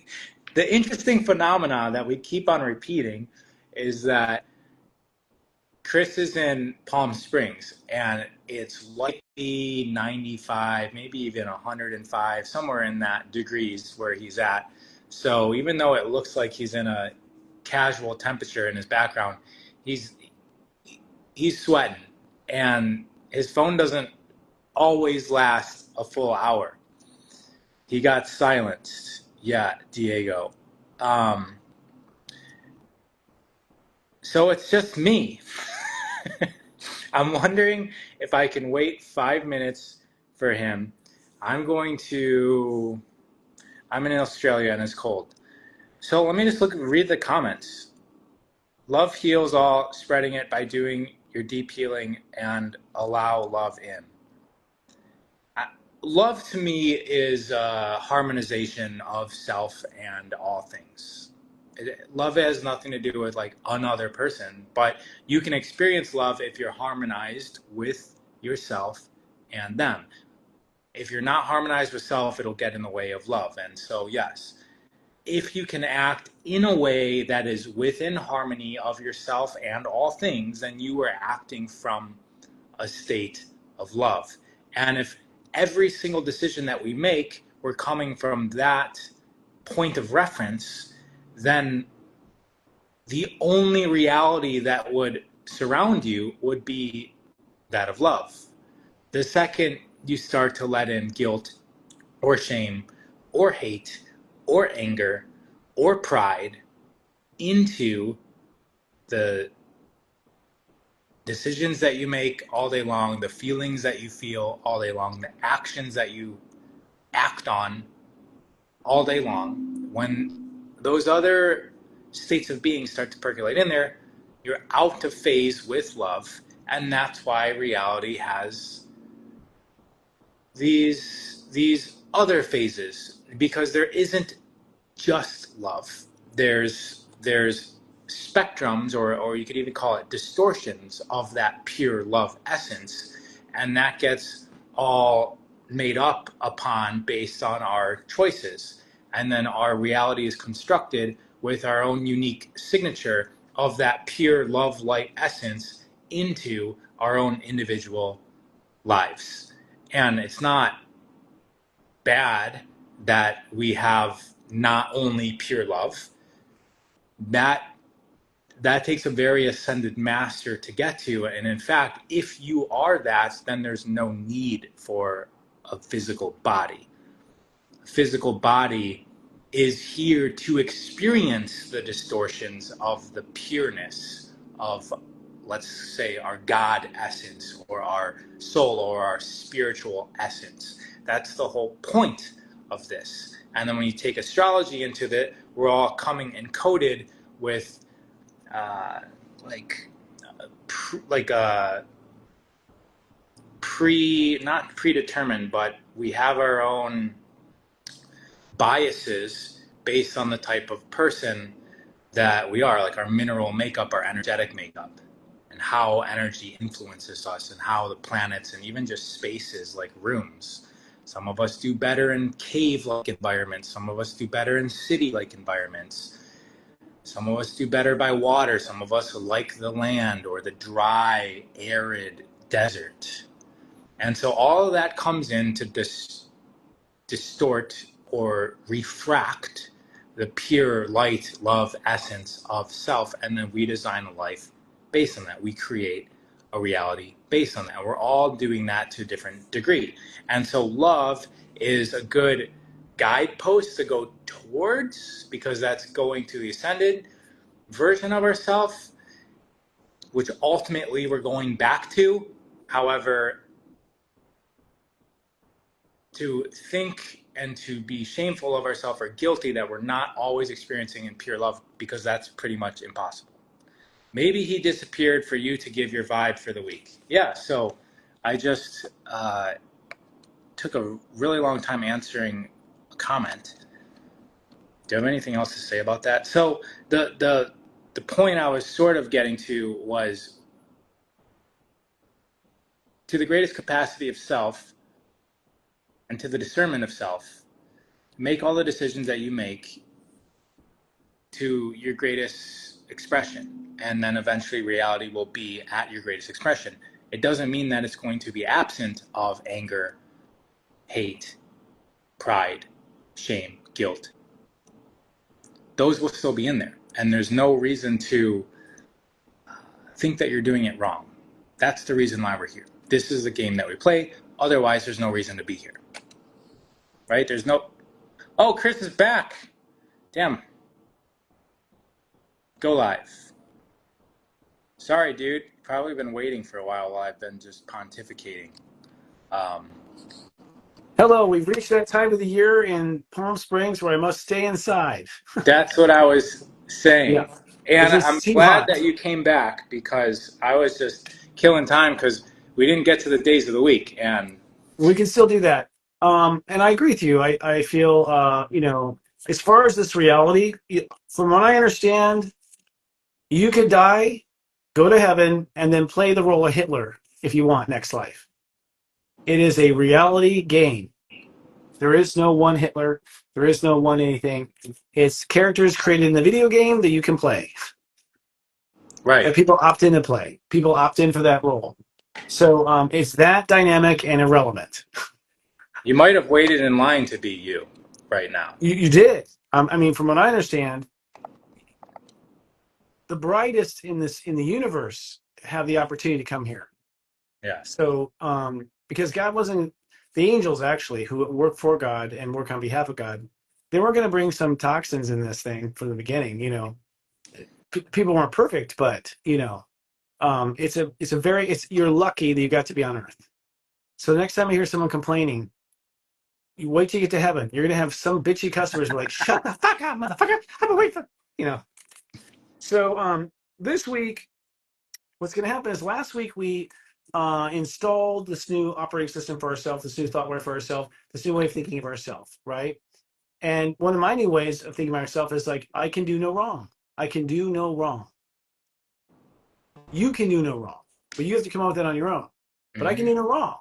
phenomena that we keep on repeating is that Chris is in Palm Springs and it's likely 95, maybe even 105, somewhere in that degrees where he's at. So even though it looks like he's in a casual temperature in his background, he's he's sweating, and his phone doesn't always last a full hour. He got silenced. Yeah, Diego. Um, so it's just me. I'm wondering if I can wait 5 minutes for him. I'm in Australia and it's cold. So let me just read the comments. Love heals all, spreading it by doing your deep healing and allow love in. Love to me is a harmonization of self and all things. Love has nothing to do with like another person, but you can experience love if you're harmonized with yourself and them. If you're not harmonized with self, it'll get in the way of love. And so, yes, if you can act in a way that is within harmony of yourself and all things, then you are acting from a state of love. And if every single decision that we make, we're coming from that point of reference, then the only reality that would surround you would be that of love. The second you start to let in guilt or shame or hate or anger or pride into the decisions that you make all day long, the feelings that you feel all day long, the actions that you act on all day long, when those other states of being start to percolate in there, you're out of phase with love. And that's why reality has these other phases, because there isn't just love. There's spectrums, or you could even call it distortions of that pure love essence, and that gets all made up upon based on our choices, and then our reality is constructed with our own unique signature of that pure love light essence into our own individual lives. And it's not bad that we have not only pure love. That takes a very ascended master to get to. And in fact, if you are that, then there's no need for a physical body. A physical body is here to experience the distortions of the pureness of, let's say, our God essence or our soul or our spiritual essence. That's the whole point of this. And then when you take astrology into it, we're all coming encoded with not predetermined, but we have our own biases based on the type of person that we are, like our mineral makeup, our energetic makeup, and how energy influences us, and how the planets and even just spaces like rooms. Some of us do better in cave-like environments. Some of us do better in city-like environments. Some of us do better by water. Some of us like the land or the dry, arid desert. And so all of that comes in to distort or refract the pure light, love, essence of self. And then we design a life based on that. We create a reality based on that. We're all doing that to a different degree. And so love is a good guidepost to go towards, because that's going to the ascended. version of ourselves, which ultimately we're going back to. However, to think and to be shameful of ourselves or guilty that we're not always experiencing in pure love, because that's pretty much impossible. Maybe he disappeared for you to give your vibe for the week. Yeah, so I just took a really long time answering a comment. Do you have anything else to say about that? So the point I was sort of getting to was, to the greatest capacity of self and to the discernment of self, make all the decisions that you make to your greatest expression, and then eventually reality will be at your greatest expression. It doesn't mean that it's going to be absent of anger, hate, pride, shame, guilt. Those will still be in there, and there's no reason to think that you're doing it wrong. That's the reason why we're here. This is the game that we play. Otherwise, there's no reason to be here. Right? There's no... Oh, Chris is back. Damn. Go live. Sorry, dude. Probably been waiting for a while I've been just pontificating. Hello, we've reached that time of the year in Palm Springs where I must stay inside. That's what I was saying. Yeah. And It's I'm just too glad hot. that you came back, because I was just killing time because we didn't get to the days of the week. And We can still do that. And I agree with you. I feel, as far as this reality, from what I understand, you could die, go to heaven, and then play the role of Hitler if you want next life. It is a reality game. There is no one Hitler. There is no one anything. It's characters created in the video game that you can play. right. And people opt in to play. People opt in for that role. So it's that dynamic and irrelevant. You might have waited in line to be you right now. You did. I mean, from what I understand, the brightest in the universe have the opportunity to come here. Yeah. So because God wasn't, the angels actually who work for God and work on behalf of God, they weren't going to bring some toxins in this thing from the beginning. People weren't perfect, but you're lucky that you got to be on Earth. So the next time I hear someone complaining, you wait till you get to heaven. You're gonna have some bitchy customers who are like, "Shut the fuck up, motherfucker! I've been waiting for you know." So this week, what's gonna happen is last week we installed this new operating system for ourselves, this new thoughtware for ourselves, this new way of thinking of ourselves, right? And one of my new ways of thinking of myself is like, I can do no wrong. I can do no wrong. You can do no wrong, but you have to come up with that on your own. But I can Mm-hmm. do no wrong.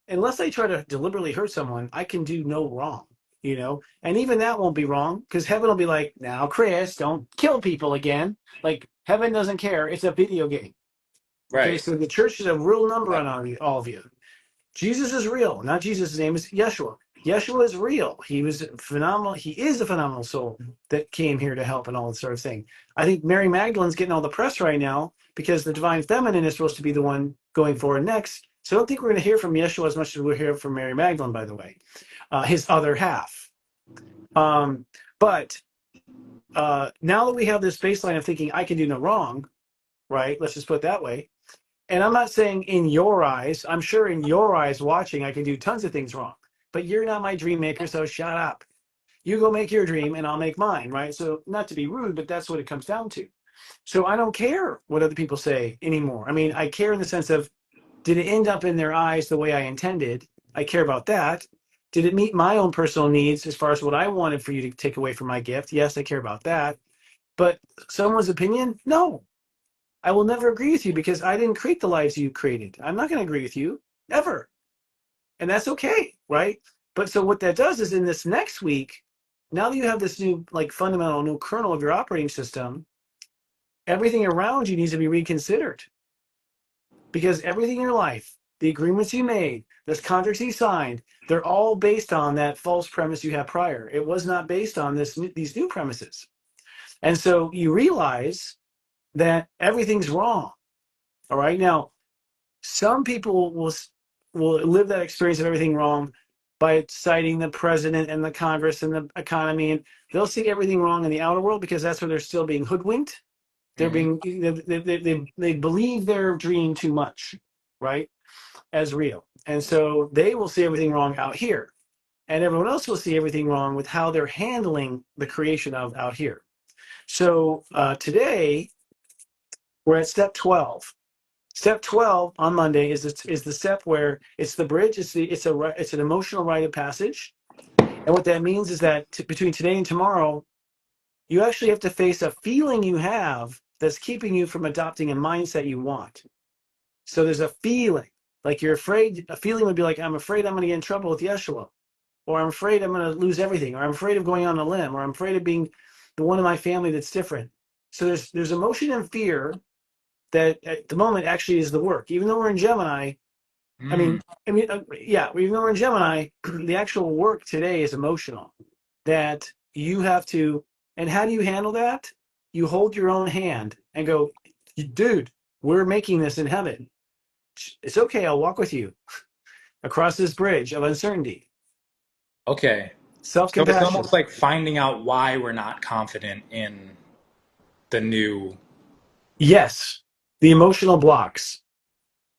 Unless I try to deliberately hurt someone, I can do no wrong, And even that won't be wrong because heaven will be like, now, Chris, don't kill people again. Like, heaven doesn't care. It's a video game. Okay, Right. so the church is a real number on all of you. Jesus is real, not Jesus. His name is Yeshua. Yeshua is real. He was phenomenal. He is a phenomenal soul that came here to help and all that sort of thing. I think Mary Magdalene's getting all the press right now because the divine feminine is supposed to be the one going forward next. So I don't think we're going to hear from Yeshua as much as we'll hear from Mary Magdalene, by the way, his other half. But now that we have this baseline of thinking I can do no wrong, right? Let's just put it that way. And I'm not saying in your eyes, I'm sure in your eyes watching, I can do tons of things wrong, but you're not my dream maker, so shut up. You go make your dream and I'll make mine, right? So not to be rude, but that's what it comes down to. So I don't care what other people say anymore. I mean, I care in the sense of, did it end up in their eyes the way I intended? I care about that. Did it meet my own personal needs as far as what I wanted for you to take away from my gift? Yes, I care about that. But someone's opinion? No. I will never agree with you because I didn't create the lives you created. I'm not going to agree with you ever. And that's okay, right? But so what that does is in this next week, now that you have this new, like fundamental new kernel of your operating system, everything around you needs to be reconsidered because everything in your life, the agreements you made, this contracts you signed, they're all based on that false premise you had prior. It was not based on these new premises. And so you realize that everything's wrong. All right. Now, some people will live that experience of everything wrong by citing the president and the Congress and the economy, and they'll see everything wrong in the outer world because that's where they're still being hoodwinked. They're Hmm. being they believe their dream too much, right, as real, and so they will see everything wrong out here, and everyone else will see everything wrong with how they're handling the creation of out here. So today we're at step 12. Step 12 on Monday is the step where it's the bridge. It's an emotional rite of passage, and what that means is that between today and tomorrow, you actually have to face a feeling you have that's keeping you from adopting a mindset you want. So there's a feeling like you're afraid. A feeling would be like, I'm afraid I'm going to get in trouble with Yeshua, or I'm afraid I'm going to lose everything, or I'm afraid of going on a limb, or I'm afraid of being the one in my family that's different. So there's emotion and fear that at the moment actually is the work. Even though we're in Gemini, I Mm. mean, yeah, even though we're in Gemini, the actual work today is emotional. That you have to, and how do you handle that? You hold your own hand and go, dude, we're making this in heaven. It's okay. I'll walk with you across this bridge of uncertainty. Okay. So it's Self-compassion. almost like finding out why we're not confident in the new. Yes, the emotional blocks.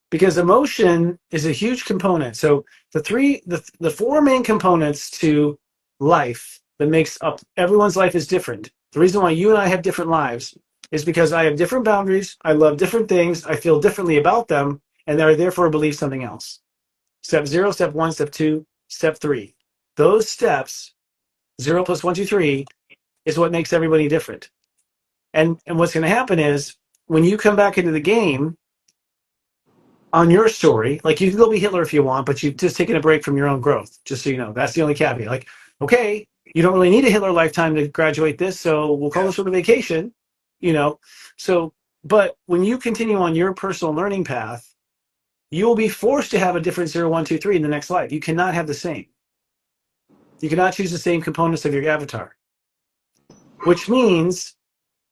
Because emotion is a huge component. So the four main components to life that makes up everyone's life is different. The reason why you and I have different lives is because I have different boundaries, I love different things, I feel differently about them, and I therefore believe something else. Step 0, step 1, step 2, step 3. Those steps, 0 plus 1, 2, 3, is what makes everybody different. And what's going to happen is when you come back into the game, on your story, like you can go be Hitler if you want, but you've just taken a break from your own growth, just so you know. That's the only caveat. Like, okay, you don't really need a Hitler lifetime to graduate this, so we'll call this one a vacation, you know. So, but when you continue on your personal learning path, you will be forced to have a different 0, 1, 2, 3 in the next life. You cannot have the same. You cannot choose the same components of your avatar, which means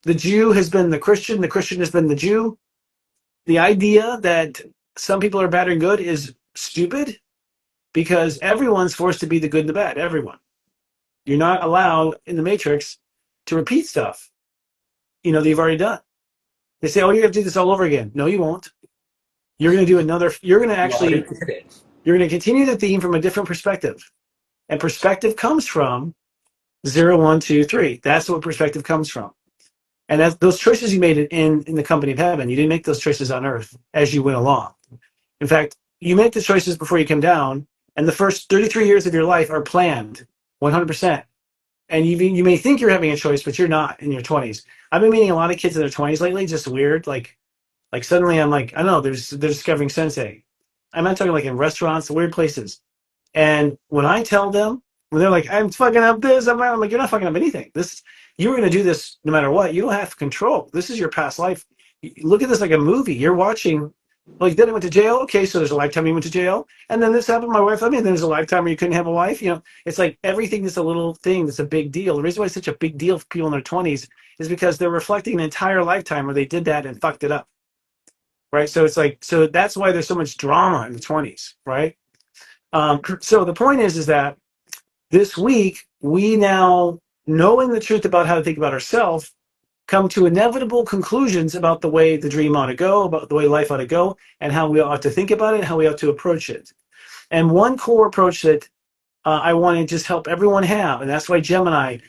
the Jew has been the Christian has been the Jew. The idea that some people are bad and good is stupid because everyone's forced to be the good and the bad. Everyone. You're not allowed in the Matrix to repeat stuff, that you've already done. They say, oh, you're going to do this all over again. No, you won't. You're going to do another, you're going to You already actually, did it. you're going to continue the theme from a different perspective. And perspective comes from 0, 1, 2, 3. That's what perspective comes from. And that's those choices you made in the company of heaven. You didn't make those choices on earth as you went along. In fact, you make the choices before you come down, and the first 33 years of your life are planned 100%. And you may think you're having a choice, but you're not in your 20s. I've been meeting a lot of kids in their 20s lately, just weird. Like suddenly I'm like, I don't know, they're discovering sensei. I'm not talking like in restaurants, weird places. And when I tell them, when they're like, I'm fucking up this, I'm like, you're not fucking up anything. This, you were going to do this no matter what. You don't have control. This is your past life. Look at this like a movie. You're watching, like, then I went to jail. Okay, so there's a lifetime you went to jail. And then this happened, my wife left me. And then there's a lifetime where you couldn't have a wife. It's like everything is a little thing that's a big deal. The reason why it's such a big deal for people in their 20s is because they're reflecting an entire lifetime where they did that and fucked it up. Right. So it's like, so that's why there's so much drama in the 20s. Right. So the point is that this week, we now, knowing the truth about how to think about ourselves, come to inevitable conclusions about the way the dream ought to go, about the way life ought to go, and how we ought to think about it, how we ought to approach it. And one core approach that I want to just help everyone have, and that's why Gemini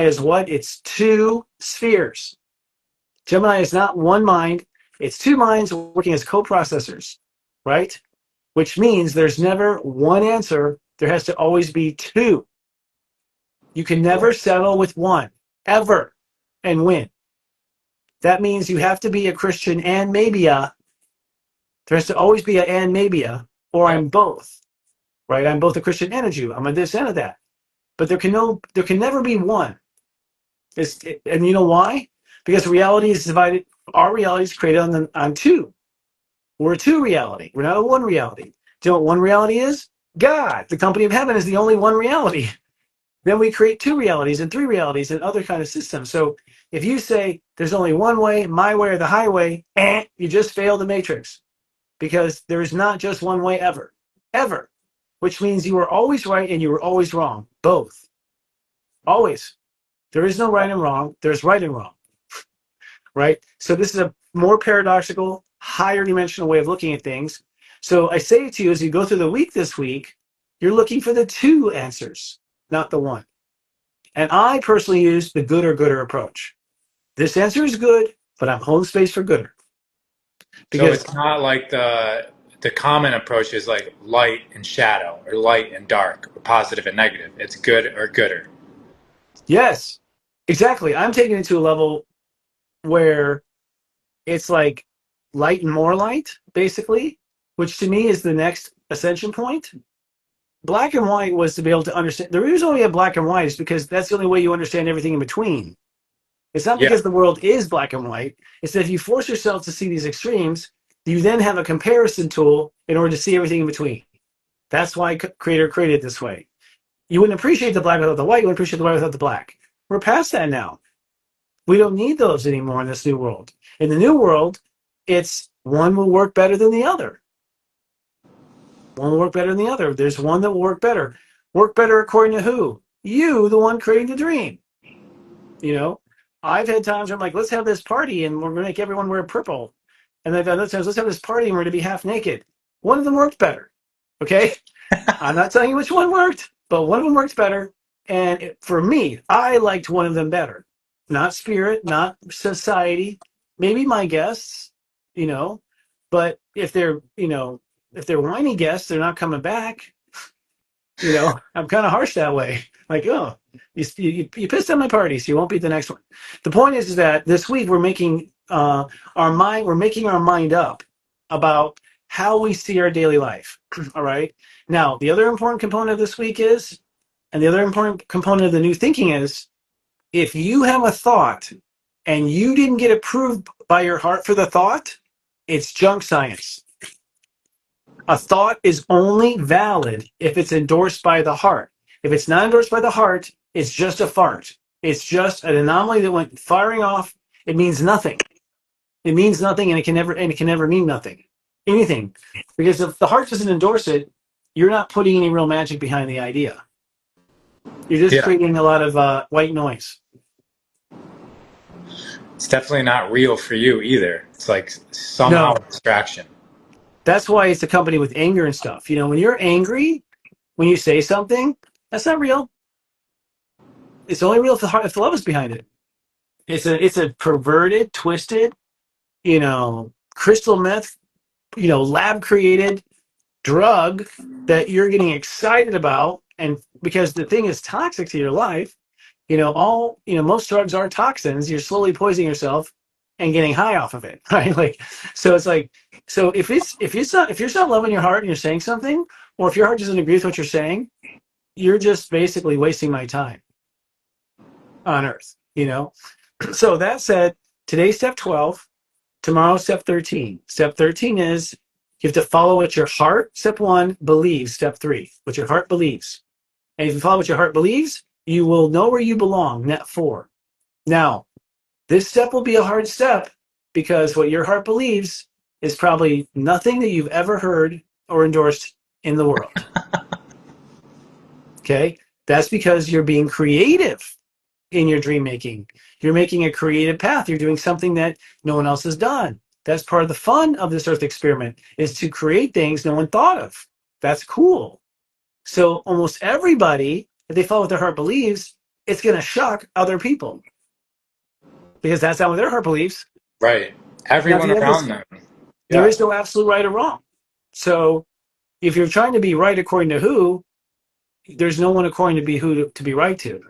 is what? It's two spheres. Gemini is not one mind, it's two minds working as co-processors, right? Which means there's never one answer. There has to always be two. You can never settle with one, ever, and win. That means you have to be a Christian and maybe there has to always be a and maybe or Yep. I'm both, right? I'm both a Christian and a Jew. I'm a this and a that. But there can never be one. And you know why? Because reality is divided. Our reality is created on two. We're a two reality. We're not a one reality. Do you know what one reality is? God. The company of heaven is the only one reality. Then we create two realities and three realities and other kind of systems. So if you say there's only one way, my way or the highway, you just failed the matrix because there is not just one way ever, ever, which means you were always right and you were always wrong, both, always. There is no right and wrong. There's right and wrong, right? So this is a more paradoxical, higher dimensional way of looking at things. So I say to you, as you go through the week this week, you're looking for the two answers, not the one. And I personally use the good or gooder approach. This answer is good, but I'm holding space for gooder. So Because it's not like the common approach is like light and shadow, or light and dark, or positive and negative. It's good or gooder. yes, exactly. I'm taking it to a level where it's like light and more light, basically, which to me is the next ascension point. Black and white was to be able to understand. The reason why we have black and white is because that's the only way you understand everything in between. It's not Yeah. because the world is black and white. It's that if you force yourself to see these extremes, you then have a comparison tool in order to see everything in between. That's why Creator created it this way. You wouldn't appreciate the black without the white. You wouldn't appreciate the white without the black. We're past that now. We don't need those anymore in this new world. In the new world, it's one will work better than the other. One will work better than the other. There's one that will work better. Work better according to who? You, the one creating the dream. You know, I've had times where I'm like, let's have this party and we're going to make everyone wear purple. And then other times, let's have this party and we're going to be half naked. One of them worked better. Okay. I'm not telling you which one worked, but one of them worked better. And for me, I liked one of them better. Not spirit, not society, maybe my guests, you know, but if they're, if they're whiny guests, they're not coming back. I'm kind of harsh that way. Like, oh, you pissed on my party, so you won't be at the next one. The point is that this week we're making our mind up about how we see our daily life. All right. Now, the other important component of this week is, and the other important component of the new thinking is, if you have a thought and you didn't get approved by your heart for the thought, it's junk science. A thought is only valid if it's endorsed by the heart. If it's not endorsed by the heart, it's just a fart. It's just an anomaly that went firing off. It means nothing. It means nothing, and it can never mean nothing, anything, because if the heart doesn't endorse it, you're not putting any real magic behind the idea. You're just Yeah. creating a lot of white noise. It's definitely not real for you either. It's like somehow a No, distraction. that's why it's accompanied with anger and stuff. When you're angry, when you say something, that's not real. It's only real if the love is behind it. It's a perverted, twisted, crystal meth, lab created drug that you're getting excited about, and because the thing is toxic to your life, most drugs are toxins. You're slowly poisoning yourself and getting high off of it, right? Like, so it's like, so if you're not loving your heart and you're saying something, or if your heart doesn't agree with what you're saying, you're just basically wasting my time on earth. So that said, today's step 12, tomorrow's step 13. Step 13 is you have to follow what your heart, step 1, believes. Step 3, what your heart believes. And if you follow what your heart believes, you will know where you belong, net 4. Now, this step will be a hard step because what your heart believes is probably nothing that you've ever heard or endorsed in the world. Okay? That's because you're being creative in your dream making. You're making a creative path. You're doing something that no one else has done. That's part of the fun of this Earth experiment, is to create things no one thought of. That's cool. So almost everybody, if they follow what their heart believes, it's going to shock other people because that's not what their heart believes. Right. Now, Everyone around them. there Yeah. is no absolute right or wrong. So if you're trying to be right according to who, there's no one according to be who to be right to.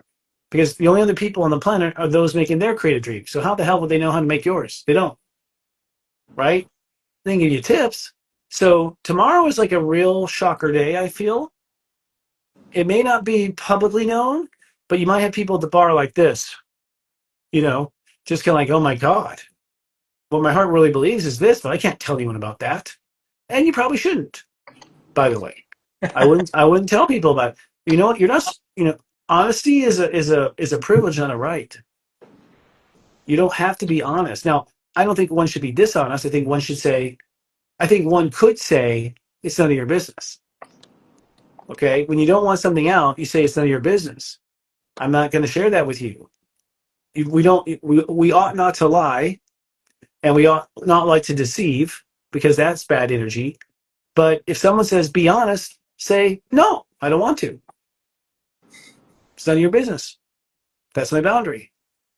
Because the only other people on the planet are those making their creative dreams. So how the hell would they know how to make yours? They don't, right? They can give you tips. So tomorrow is like a real shocker day, I feel. It may not be publicly known, but you might have people at the bar like this, you know, just kind of like, oh my God, what my heart really believes is this, but I can't tell anyone about that. And you probably shouldn't, by the way. I wouldn't tell people about it. You know what? You're not, honesty is a privilege, not a right. You don't have to be honest. Now, I don't think one should be dishonest. I think one could say, it's none of your business. Okay. When you don't want something out, you say it's none of your business. I'm not going to share that with you. We ought not to lie. and we ought not like to deceive because that's bad energy. But if someone says, be honest, say, no, I don't want to. It's none of your business. That's my boundary.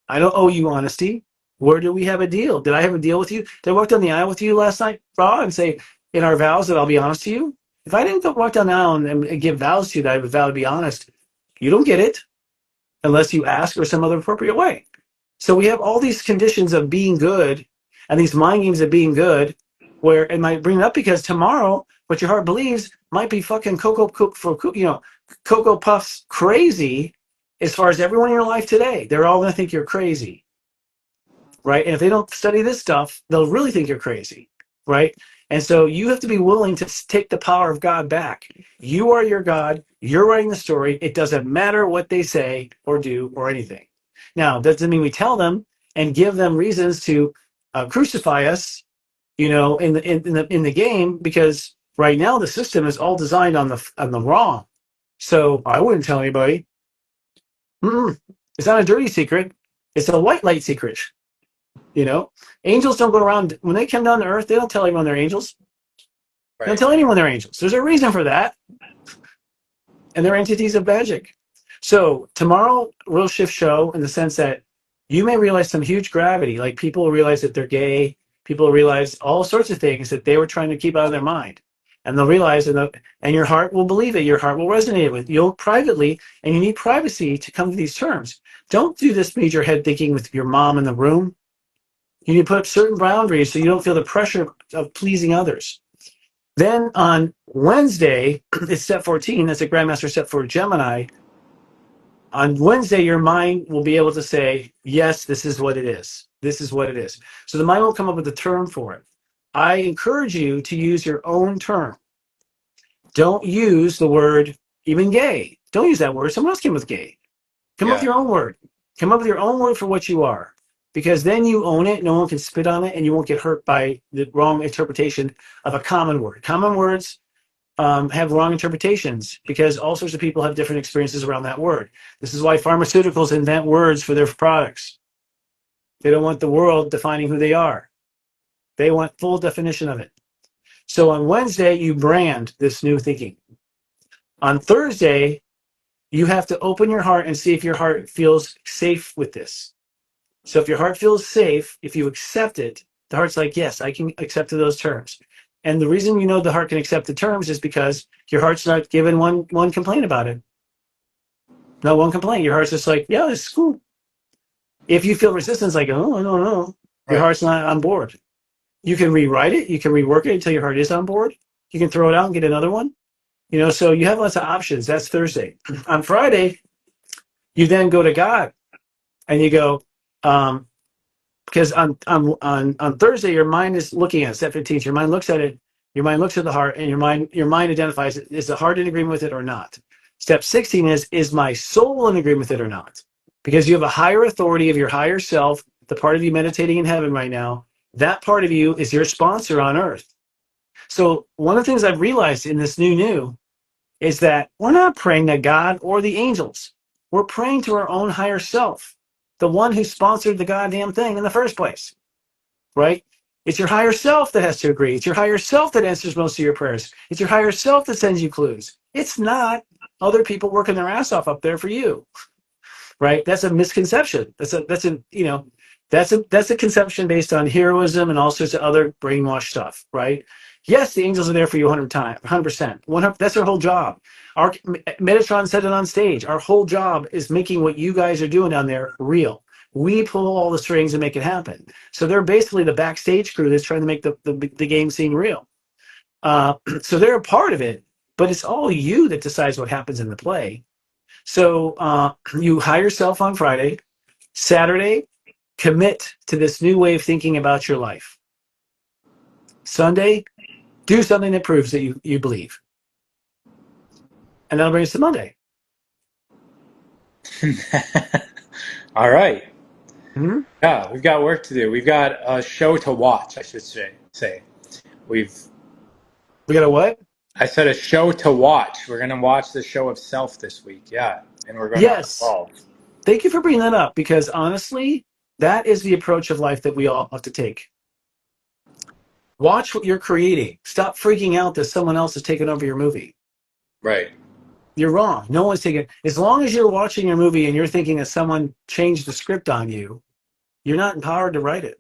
I don't owe you honesty. Where do we have a deal? Did I have a deal with you? Did I walk down the aisle with you last night, Ra, and say in our vows that I'll be honest to you? If I didn't walk down the aisle and give vows to you that I would vow to be honest, you don't get it unless you ask or some other appropriate way. So we have all these conditions of being good and these mind games of being good, where it might bring it up because tomorrow what your heart believes might be fucking Cocoa Puffs crazy as far as everyone in your life today. They're all going to think you're crazy, right? And if they don't study this stuff, they'll really think you're crazy, right? And so you have to be willing to take the power of God back. You are your God. You're writing the story. It doesn't matter what they say or do or anything. Now, that doesn't mean we tell them and give them reasons to crucify us, in the game, because right now the system is all designed on the wrong. So I wouldn't tell anybody. It's not a dirty secret. It's a white light secret. Angels don't go around when they come down to earth. They don't tell anyone they're angels. They don't tell anyone they're angels. There's a reason for that, and they're entities of magic. So tomorrow will shift show in the sense that you may realize some huge gravity, like people realize that they're gay. People realize all sorts of things that they were trying to keep out of their mind, and they'll realize, and your heart will believe it. Your heart will resonate with you privately, and you need privacy to come to these terms. Don't do this major head thinking with your mom in the room. You need to put up certain boundaries so you don't feel the pressure of pleasing others. Then on Wednesday, it's step 14. That's a Grandmaster step for Gemini. On Wednesday, your mind will be able to say, yes, this is what it is. This is what it is. So the mind will come up with a term for it. I encourage you to use your own term. Don't use the word even gay. Don't use that word. Someone else came with gay. Come up with your own word. Come up with your own word for what you are. Because then you own it, no one can spit on it, and you won't get hurt by the wrong interpretation of a common word. Common words have wrong interpretations because all sorts of people have different experiences around that word. This is why pharmaceuticals invent words for their products. They don't want the world defining who they are. They want full definition of it. So on Wednesday, you brand this new thinking. On Thursday, you have to open your heart and see if your heart feels safe with this. So if your heart feels safe, if you accept it, the heart's like, yes, I can accept those terms. And the reason you know the heart can accept the terms is because your heart's not given one complaint about it. Not one complaint. Your heart's just like, yeah, it's cool. If you feel resistance, like, oh, I don't know, your heart's not on board. You can rewrite it. You can rework it until your heart is on board. You can throw it out and get another one. So you have lots of options. That's Thursday. On Friday, you then go to God and you go, because on Thursday, your mind is looking at step 15. Your mind looks at it. Your mind looks at the heart, and your mind identifies it. Is the heart in agreement with it or not? Step 16 is my soul in agreement with it or not? Because you have a higher authority of your higher self, the part of you meditating in heaven right now. That part of you is your sponsor on earth. So one of the things I've realized in this new is that we're not praying to God or the angels. We're praying to our own higher self, the one who sponsored the goddamn thing in the first place, right? It's your higher self that has to agree. It's your higher self that answers most of your prayers. It's your higher self that sends you clues. It's not other people working their ass off up there for you, right? That's a misconception. That's a conception based on heroism and all sorts of other brainwash stuff, right? Yes, the angels are there for you 100%. That's their whole job. Metatron said it on stage. Our whole job is making what you guys are doing down there real. We pull all the strings and make it happen. So they're basically the backstage crew that's trying to make the game scene real. So they're a part of it, but it's all you that decides what happens in the play. So you hire yourself on Friday. Saturday, commit to this new way of thinking about your life. Sunday, do something that proves that you believe. And that'll bring us to Monday. All right. Mm-hmm. Yeah, we've got work to do. We've got a show to watch, I should say. We got a what? I said a show to watch. We're going to watch the show of Self this week. Yeah. And we're going to evolve. Thank you for bringing that up, because honestly, that is the approach of life that we all have to take. Watch what you're creating. Stop freaking out that someone else has taken over your movie. Right. You're wrong. No one's taking. As long as you're watching your movie and you're thinking that someone changed the script on you, you're not empowered to write it.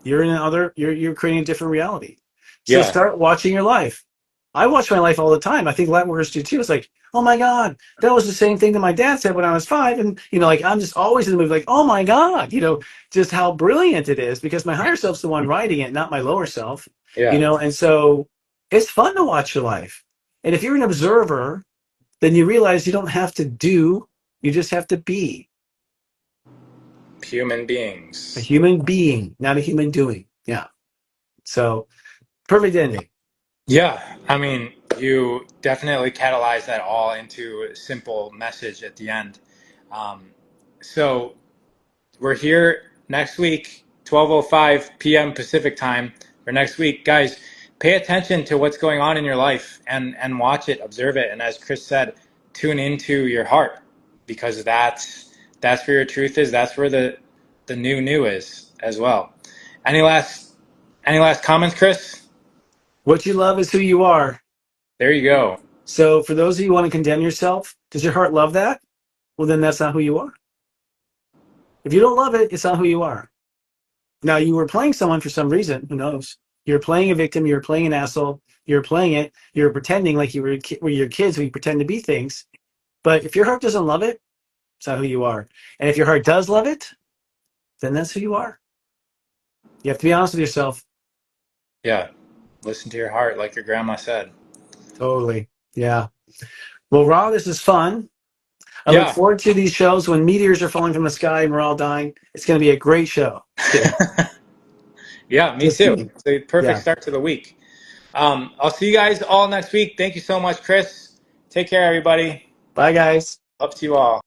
You're in another. You're creating a different reality. So Yeah. start watching your life. I watch my life all the time. I think light workers do too. It's like, oh my God, that was the same thing that my dad said when I was 5. And, like I'm just always in the movie, like, oh my God, just how brilliant it is because my higher self's the one writing it, not my lower self, Yeah. and so it's fun to watch your life. And if you're an observer, then you realize you don't have to do, you just have to be Human a beings. human being, not a human doing. Yeah. So perfect ending. Yeah, I mean, you definitely catalyze that all into a simple message at the end. Um, so we're here next week, 12:05 p.m. Pacific time, or next week, guys. Pay attention to what's going on in your life and watch it, observe it, and as Chris said, tune into your heart because that's where your truth is. That's where the new is as well. Any last any last comments, Chris? What you love is who you are. There you go. So for those of you who want to condemn yourself, does your heart love that? Well, then that's not who you are. If you don't love it, it's not who you are. Now, you were playing someone for some reason. Who knows? You're playing a victim. You're playing an asshole. You're playing it. You're pretending like you were your kids who you pretend to be things. But if your heart doesn't love it, it's not who you are. And if your heart does love it, then that's who you are. You have to be honest with yourself. Yeah. Listen to your heart, like your grandma said. Totally. Yeah. Well, Ra, this is fun. I look Yeah. forward to these shows when meteors are falling from the sky and we're all dying. It's going to be a great show. Just kidding. Yeah, me Just too. kidding. It's a perfect Yeah. start to the week. I'll see you guys all next week. Thank you so much, Chris. Take care, everybody. Bye, guys. Up to you all.